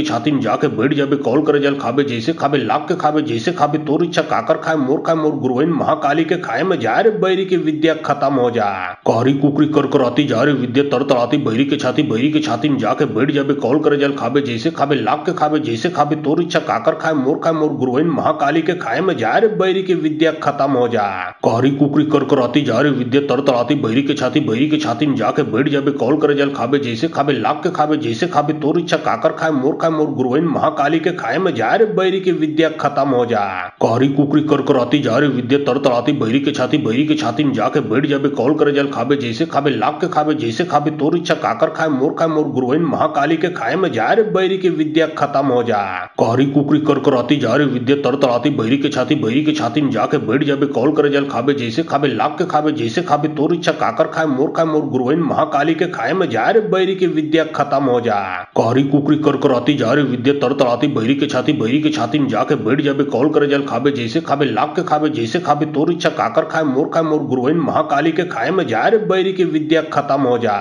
छाती में जाके बैठ जाबे कॉल करे जल खाबे जैसे खाबे लाख के खाबे जैसे खाबे तोर इच्छा काकर खाए मोर गुरुइन महाकाली के खाए में जा रे बैरी की विद्या खत्म हो जा। कहरी कुकरी कर कराती जा रे विद्या तर तड़ाती बैरी के छाती में जाके बैठ जाबे कॉल करे जल खाबे जैसे खाबे लाख के खाबे जैसे खाबे तोर इच्छा काकर खाए मोर गुरुइन महाकाली के खाए में जा रे बैरी की विद्या खत्म हो जा। कहरी कुकरी कर कराती जा रे विद्या तर तड़ाती बैरी के छाती में जाके बैठ जाबे कॉल करे जल खाबे जैसे खाबे लाख के खाबे जैसे खाबे तोर इच्छा काकर खाए मोर गुरुइन महाकाली के खाए में जा रे बैरी की विद्या खत्म हो जा। कहरी कुकरी कर कराती जा रे विद्या तर तड़ाती बैरी के छाती में जाके बैठ जाबे कॉल करे जल खाबे जैसे खाबे लाख के खाबे जैसे खाबे तोर इच्छा काकर खाए मोर गुरुइन महाकाली के खाए में जा रे बैरी की विद्या खत्म हो जा। कहरी कुकरी कर कराती जा रे विद्या तर तड़ाती बैरी के छाती में जाके बैठ जाबे कॉल करे जल खाबे जैसे खाबे लाख के खाबे जैसे खाबे तोर इच्छा काकर खाए मोर गुरुइन महाकाली के खाए में जा रे बैरी की विद्या खत्म हो जा। कहरी कुकरी कर कराती जा रे विद्या तर तड़ाती बैरी के छाती में जाके बैठ जाबे कॉल करे जल खाबे जैसे खाबे लाख के खाबे जैसे खाबे तोर इच्छा काकर खाए मोर गुरुइन महाकाली के खाए में जा रे बैरी की विद्या खत्म हो जा।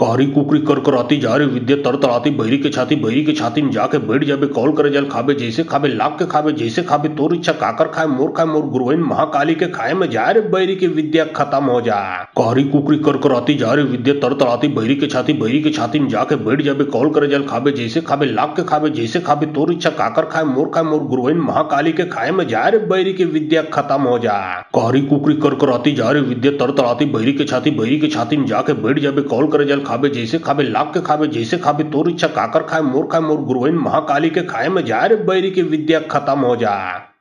कहरी कुकरी कर कराती जा रे विद्या तर तड़ाती बैरी के छाती में जाके बैठ जाबे कॉल करे जल खाबे जैसे खाबे लाख के खाबे जैसे खाबे तोर इच्छा काकर खाए मोर गुरुइन महाकाली के खाए में जा रे बैरी की विद्या खत्म हो जा। कहरी कुकरी कर कराती जा रे विद्या तर तड़ाती बैरी के छाती में जाके बैठ जाबे कॉल करे जल खाबे जैसे खाबे लाख के खाबे जैसे खाबे तोर इच्छा काकर खाए मोर गुरुइन महाकाली के खाए में जा रे बैरी की विद्या खत्म हो जा। कहरी कुकरी कर कराती जा रे विद्या तर तड़ाती बैरी के छाती में जाके बैठ जाबे कॉल करे जल खाबे जैसे खाबे लाख के खाबे जैसे खाबे तोर इच्छा काकर खाए मोर गुरुइन महाकाली के खाए में जा रे बैरी की विद्या खत्म हो जा।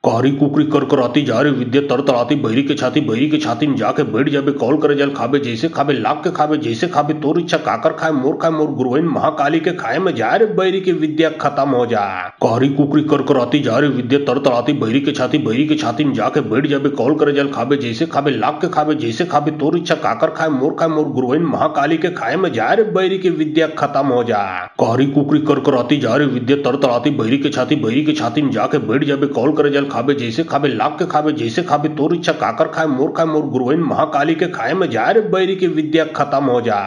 कहरी कुकरी कर कराती जा रे विद्या तर तड़ाती बैरी के छाती में जाके बैठ जाबे कॉल करे जल खाबे जैसे खाबे लाख के खाबे जैसे खाबे तोर इच्छा काकर खाए मोर गुरुइन महाकाली के खाए में जा रे बैरी की विद्या खत्म हो जा। कहरी कुकरी कर कराती जा रे विद्या तर तड़ाती बैरी के छाती में जाके बैठ जाबे कॉल करे जल खाबे जैसे खाबे लाख के खाबे जैसे खाबे तोर इच्छा काकर खाए मोर गुरुइन महाकाली के खाए में जा रे बैरी की विद्या खत्म हो जा।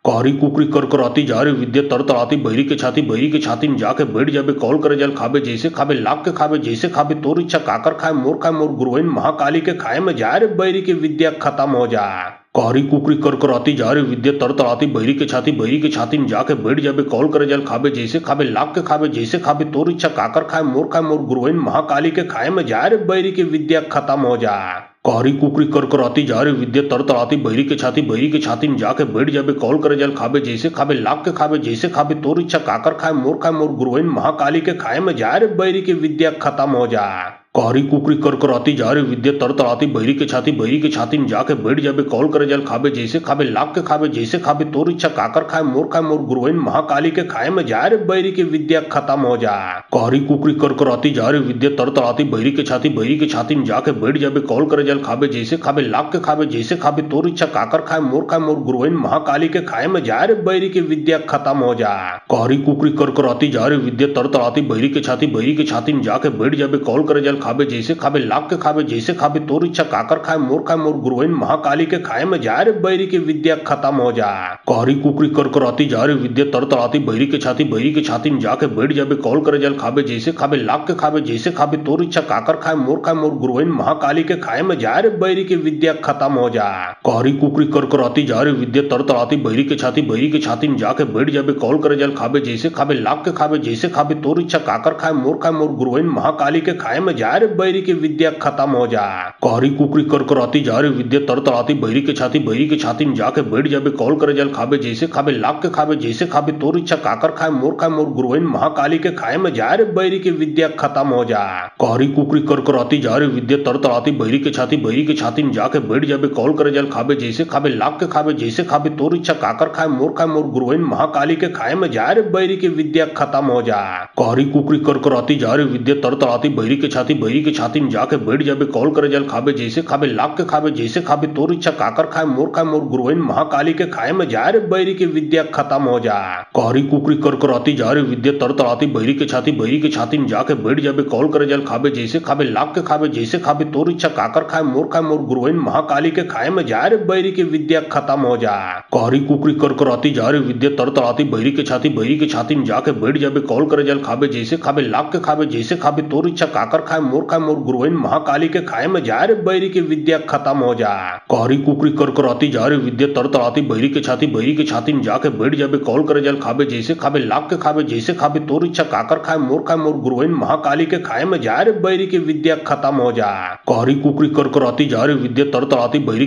कहरी कुकरी कर कराती जा रे विद्या तर तड़ाती बैरी के छाती में जाके बैठ जाबे कॉल करे जल खाबे जैसे खाबे लाख के खाबे जैसे खाबे तोर इच्छा काकर खाए मोर गुरुइन महाकाली के खाए में जा रे बैरी की विद्या खत्म हो जा। कहरी कुकरी कर कराती जा रे विद्या तर तड़ाती बैरी के छाती में जाके बैठ जाबे कॉल करे जल खाबे जैसे खाबे लाख के खाबे जैसे खाबे तोर इच्छा काकर खाए मोर गुरुइन महाकाली के खाए में जा रे बैरी की विद्या खत्म हो जा। कहरी कुकरी कर कराती जा रे विद्या तर तड़ाती बैरी के छाती में जाके बैठ जाबे कॉल करे जल खाबे जैसे खाबे लाख के खाबे जैसे खाबे तोर इच्छा काकर खाए मोर गुरुइन महाकाली के खाए में जा रे बैरी की विद्या खत्म हो जा। कारी कुकरी कर कराती जा रे विद्या तड़तड़ाती बहिरी के छाती में जाके बैठ जाबे कौल करे जल खाबे जैसे खाबे लाख के खाबे जैसे खाबे तोर इच्छा काकर खाए मोर गुरुइन महाकाली के खाए में जा रे बैरी की विद्या खत्म हो जा। कारी कुकरी कर कराती जा रे विद्या तड़तड़ाती बहिरी के छाती में जाके बैठ जाबे कौल करे जल खाबे जैसे खाबे लाख के खाबे जैसे खाबे तोर इच्छा काकर खाए मोर गुरुइन महाकाली के खाए में जा रे बैरी की विद्या खत्म हो जा। कारी कुकरी कर कराती जा रे विद्या तड़तड़ाती बहिरी के छाती में जाके बैठ जाबे कौल करे जल खाबे जैसे खाबे लाख के खाबे जैसे खाबे तोर इच्छा काकर खाए मोर गुरुइन महाकाली के खाए में जा रे बैरी की विद्या खत्म हो जा। कारी कुकरी कर कराती जा रे विद्या तड़तड़ाती बहिरी के छाती में जाके बैठ जाबे कौल करे जल खाबे जैसे खाबे लाख के खाबे जैसे खाबे तोर इच्छा काकर खाए मोर गुरुइन महाकाली के खाए में जा रे बैरी की विद्या खत्म हो जा। कारी कुकरी कर कराती जा रे विद्या तड़तड़ाती बहिरी के छाती में जाके बैठ जाबे कौल करे जल खाबे जैसे खाबे लाख के खाबे जैसे खाबे तोर इच्छा काकर खाए मोर गुरुइन महाकाली के खाए में जा रे बैरी की विद्या खत्म हो जा। कारी कुकरी कर कराती जा रे विद्या तड़तड़ाती बहिरी के छाती में जाके बैठ जाबे कौल करे जल खाबे जैसे खाबे लाख के खाबे जैसे खाबे तोर इच्छा काकर खाए मोर गुरुइन महाकाली के खाए में जा रे बैरी की विद्या खत्म हो जा। कारी कुकरी कर कराती जा रे विद्या तड़तड़ाती बहिरी के छाती में जाके बैठ जाबे कौल करे जल खाबे जैसे खाबे लाख के खाबे जैसे खाबे तोर इच्छा काकर खाए मोर गुरुइन महाकाली के खाए में जा रे बैरी की विद्या खत्म हो जा। कारी कुकरी कर कराती जा रे विद्या तड़तड़ाती बहिरी के छाती में जाके बैठ जाबे कौल करे जल खाबे जैसे खाबे लाख के खाबे जैसे खाबे तोर इच्छा काकर खाए मोर गुरुइन महाकाली के खाए में जा रे बैरी की विद्या खत्म हो जा। कारी कुकरी कर कराती जा रे विद्या तड़तड़ाती बहिरी के छाती में जाके बैठ जाबे कौल करे जल खाबे जैसे खाबे लाख के खाबे जैसे खाबे तोर इच्छा काकर खाए मोर गुरुइन महाकाली के खाए में जा रे बैरी की विद्या खत्म हो जा। कारी कुकरी कर कराती जा रे विद्या तड़तड़ाती बहिरी के छाती में जाके बैठ जाबे कौल करे जल खाबे जैसे खाबे लाख के खाबे जैसे खाबे तोर इच्छा काकर खाए मोर गुरुइन महाकाली के खाए में जा रे बैरी की विद्या खत्म हो जा। कारी कुकरी कर कराती जा रे विद्या तड़तड़ाती बहिरी के छाती में जाके बैठ जाबे कौल करे जल खाबे जैसे खाबे लाख के खाबे जैसे खाबे तोर इच्छा काकर खाए मोर गुरुइन महाकाली के खाए में जा रे बैरी की विद्या खत्म हो जा। कारी कुकरी कर कराती जा रे विद्या तड़तड़ाती बहिरी के छाती में जाके बैठ जाबे कौल करे जल खाबे जैसे खाबे लाख के खाबे जैसे खाबे तोर इच्छा काकर खाए मोर गुरुइन महाकाली के खाए में जा रे बैरी की विद्या खत्म हो जा। कारी कुकरी कर कराती जा रे विद्या तड़तड़ाती बहिरी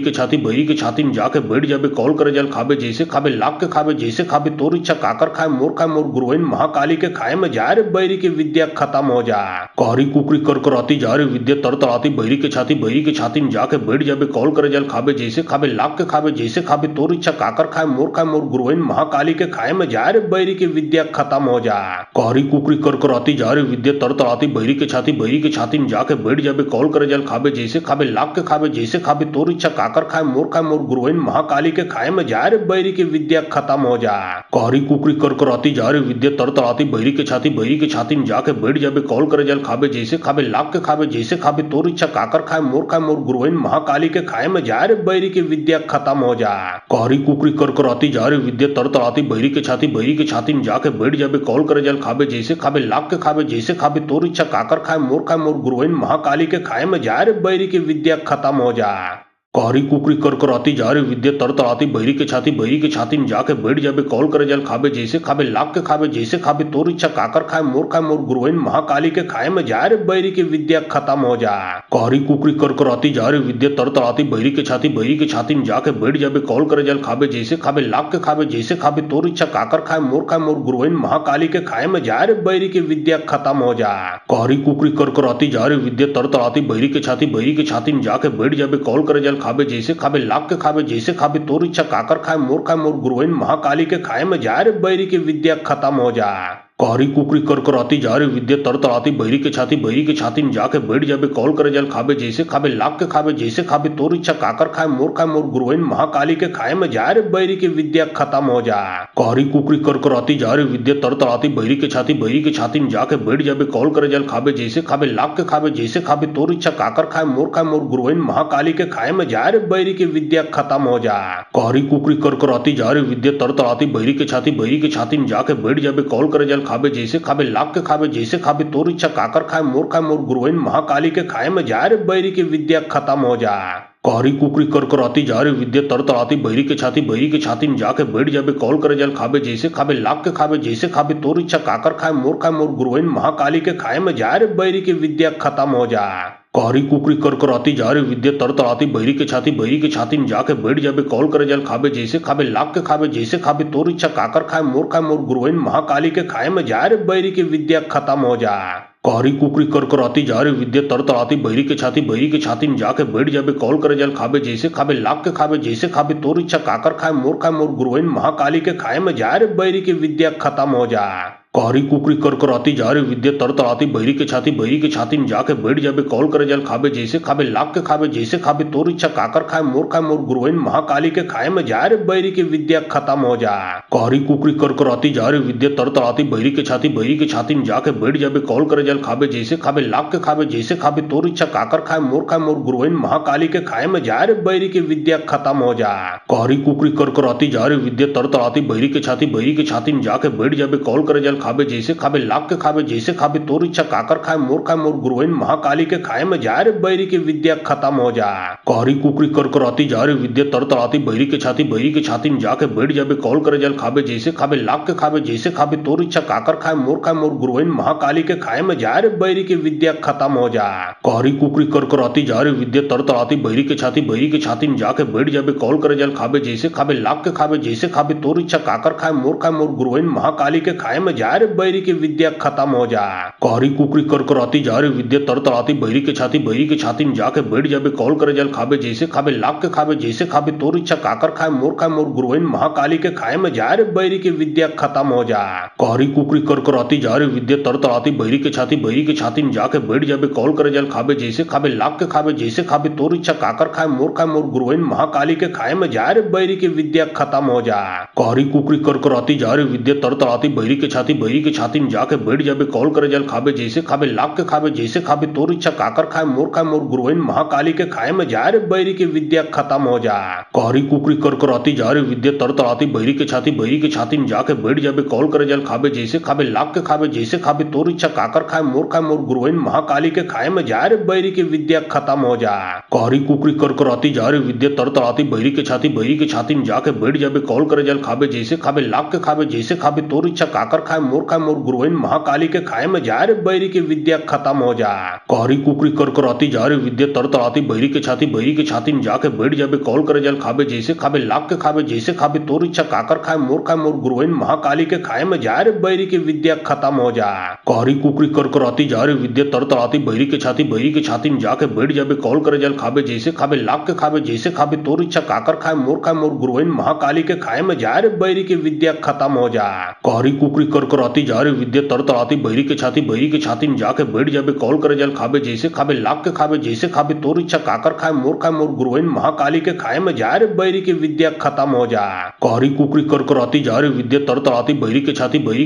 के छाती में जाके बैठ जाबे कौल करे जल खाबे जैसे खाबे लाख के खाबे जैसे खाबे तोर इच्छा काकर खाए मोर गुरुइन महाकाली के खाए में जा रे बैरी की विद्या खत्म हो जा। कारी कुकरी कर कराती जा रे विद्या तड़तड़ाती बहिरी के छाती में जाके बैठ जाबे कौल करे जल खाबे जैसे खाबे लाख के खाबे जैसे खाबे तोर इच्छा काकर खाए मोर गुरुइन महाकाली के खाए में जा रे बैरी की विद्या खत्म हो जा। कारी कुकरी कर कराती जा रे विद्या तड़तड़ाती बहिरी के छाती में जाके बैठ जाबे कौल करे जल खाबे जैसे खाबे लाख के खाबे जैसे खाबे तोर इच्छा काकर खाए मोर गुरुइन महाकाली के खाए में जा रे बैरी की विद्या खत्म हो जा। कारी कुकरी कर कराती जा रे विद्या तड़तड़ाती बहिरी के छाती में जाके बैठ जाबे कौल करे जल खाबे जैसे खाबे लाख के खाबे जैसे खाबे तोर इच्छा काकर खाए मोर गुरुइन महाकाली के खाए में जा रे बैरी की विद्या खत्म हो जा। कारी कुकरी कर कराती जा रे विद्या तड़तड़ाती बहिरी के छाती में जाके बैठ जाबे कौल करे जल खाबे जैसे खाबे लाख के खाबे जैसे खाबे तोर इच्छा काकर खाए मोर गुरुइन महाकाली के खाए में जा रे बैरी की विद्या खत्म हो जा। कारी कुकरी कर कराती जा रे विद्या तड़तड़ाती बहिरी के छाती में जाके बैठ जाबे कौल करे जल खाबे जैसे खाबे लाख के खाबे जैसे खाबे तोर इच्छा काकर खाए मोर गुरुइन महाकाली के खाए में जा रे बैरी की विद्या खत्म हो जा। कारी कुकरी कर कराती जा रे विद्या तड़तड़ाती बहिरी के छाती में जाके बैठ जाबे कौल करे जल खाबे जैसे खाबे लाख के खाबे जैसे खाबे तोर इच्छा काकर खाए मोर गुरुइन महाकाली के खाए में जा रे बैरी की विद्या खत्म हो जा। कारी कुकरी कर कराती जा रे विद्या तड़तड़ाती बहिरी के छाती में जाके बैठ जाबे कौल करे जल खाबे जैसे खाबे लाख के खाबे जैसे खाबे तोर इच्छा काकर खाए मोर गुरुइन महाकाली के खाए में जा रे बैरी की विद्या खत्म हो जा। कारी कुकरी कर कराती जा रे विद्या तड़तड़ाती बहिरी के छाती में जाके बैठ जाबे कौल करे जल खाबे जैसे खाबे लाख के खाबे जैसे खाबे तोर इच्छा काकर खाए मोर गुरुइन महाकाली के खाए में जा रे बैरी की विद्या खत्म हो जा। कारी कुकरी कर कराती जा रे विद्या तड़तड़ाती बहिरी के छाती में जाके बैठ जाबे कौल करे जल खाबे जैसे खाबे लाख के खाबे जैसे खाबे तोर इच्छा काकर खाए मोर गुरुइन महाकाली के खाए में जा रे बैरी की विद्या खत्म हो जा। कारी कुकरी कर कराती जा रे विद्या तड़तड़ाती बहिरी के छाती में जाके बैठ जाबे कौल करे जल खाबे जैसे खाबे लाख के खाबे जैसे खाबे तोर इच्छा काकर खाए मोर गुरुइन महाकाली के खाए में जा रे बैरी की विद्या खत्म हो जा। कारी कुकरी कर कराती जा रे विद्या तड़तड़ाती बहिरी के छाती में जाके बैठ जाबे कौल करे जल खाबे जैसे खाबे लाख के खाबे जैसे खाबे तोर इच्छा काकर खाए मोर गुरुइन महाकाली के खाए में जा रे बैरी की विद्या खत्म हो जा। कारी कुकरी कर कराती जा रे विद्या तर तड़ाती बहिरी के छाती में जाके बैठ जाबे कॉल करे जल खाबे जैसे खाबे लाख के खाबे जैसे खाबे तोर इच्छा काकर खाए मोर गुरुइन महाकाली के खाए में जा रे बैरी की विद्या खत्म हो जा। कारी कुकरी कर कराती जा रे विद्या तर तड़ाती बहिरी के छाती में जाके बैठ जाबे कॉल करे जल खाबे जैसे खाबे लाख के खाबे जैसे खाबे तोर इच्छा काकर खाए मोर गुरुइन महाकाली के खाए में जा रे बैरी की विद्या खत्म हो जा। कारी कुकरी कर कराती जा रे विद्या तर तड़ाती बहिरी के छाती में जाके बैठ जाबे कॉल करे जल खाबे जैसे खाबे लाख के खाबे जैसे खाबे तोर इच्छा काकर खाए मोर गुरुइन महाकाली के खाए में जा रे बैरी की विद्या खत्म हो जा। कारी कुकरी कर कराती जा रे विद्या तर तड़ाती बहिरी के छाती में जाके बैठ जाबे कॉल करे जल खाबे जैसे खाबे लाख के खाबे जैसे खाबे तोर इच्छा काकर खाए मोर गुरुइन महाकाली के खाए में जा रे बैरी की विद्या खत्म हो जा। कारी कुकरी कर कराती जा रे विद्या तर तड़ाती बहिरी के छाती में जाके बैठ जाबे कॉल करे जल खाबे जैसे खाबे लाख के खाबे जैसे खाबे तोर इच्छा काकर खाए मोर गुरुइन महाकाली के खाए में जा रे बैरी की विद्या खत्म हो जा। कारी कुकरी कर कराती जा रे विद्या तर तड़ाती बहिरी के छाती में जाके बैठ जाबे कॉल करे जल खाबे जैसे खाबे लाख के खाबे जैसे खाबे तोर इच्छा काकर खाए मोर गुरुइन महाकाली के खाए में जा रे बैरी की विद्या खत्म हो जा। कारी कुकरी कर कराती जा रे विद्या तर तड़ाती बहिरी के छाती में जाके बैठ जाबे कॉल करे जल खाबे जैसे खाबे लाख के खाबे जैसे खाबे तोर इच्छा काकर खाए मोर गुरुइन महाकाली के खाए में जा रे बैरी की विद्या खत्म हो जा। कारी कुकरी कर कराती जा रे विद्या तर तड़ाती बहिरी के छाती में जाके बैठ जाबे कॉल करे जल खाबे जैसे खाबे लाख के खाबे जैसे खाबे तोर इच्छा काकर खाए मोर गुरुइन महाकाली के खाए में जा रे बैरी की विद्या खत्म हो जा। कारी कुकरी कर कराती जा रे विद्या तर तड़ाती बहिरी के छाती में जाके बैठ जाबे कॉल करे जल खाबे जैसे खाबे लाख के खाबे जैसे खाबे तोर इच्छा काकर खाए मोर गुरुइन महाकाली के खाए में जा रे बैरी की विद्या खत्म हो जा। कारी कुकरी कर कराती जा रे विद्या तर तड़ाती बहिरी के छाती में जाके बैठ जाबे कॉल करे जल खाबे जैसे खाबे लाख के खाबे जैसे खाबे तोर इच्छा काकर खाए मोर गुरुइन महाकाली के खाए में जा रे बैरी की विद्या खत्म हो जा। कारी कुकरी कर कराती जा रे विद्या तर तड़ाती बहिरी के छाती में जाके बैठ जाबे कॉल करे जल खाबे जैसे खाबे लाख के खाबे जैसे खाबे तोर इच्छा काकर खाए मोर गुरुइन महाकाली के खाए में जा रे बैरी की विद्या खत्म हो जा। कारी कुकरी कर कराती जा रे विद्या तर तड़ाती बहिरी के छाती में जाके बैठ जाबे कॉल करे जल खाबे जैसे खाबे लाख के खाबे जैसे खाबे तोर इच्छा काकर खाए मोर गुरुइन महाकाली के खाए में जा रे बैरी की विद्या खत्म हो जा। कारी कुकरी कर कराती जा रे विद्या तर तड़ाती बहिरी के छाती में जाके बैठ जाबे कॉल करे जल खाबे जैसे खाबे लाख के खाबे जैसे खाबे तोर इच्छा काकर खाए मोर गुरुइन महाकाली के खाए में जा रे बैरी की विद्या खत्म हो जा। कारी कुकरी कर कराती जा रे विद्या तर तड़ाती बहिरी के छाती में जाके बैठ जाबे कॉल करे जल खाबे जैसे खाबे लाख के खाबे जैसे खाबे तोर इच्छा काकर खाए मोर गुरुइन महाकाली के खाए में जा रे बैरी की विद्या खत्म हो जा। कारी कुकरी कर कराती जा रे विद्या तर तड़ाती बहिरी के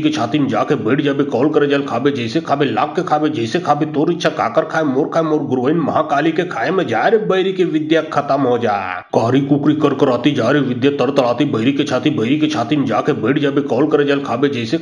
छाती में जाके बैठ जाबे कॉल करे जल खाबे जैसे खाबे लाख के खाबे जैसे खाबे तोर इच्छा काकर खाए मोर गुरुइन महाकाली के खाए में जा रे बैरी की विद्या खत्म हो जा। कारी कुकरी कर कराती जा रे विद्या तर तड़ाती बहिरी के छाती में जाके बैठ जाबे कॉल करे जल खाबे जैसे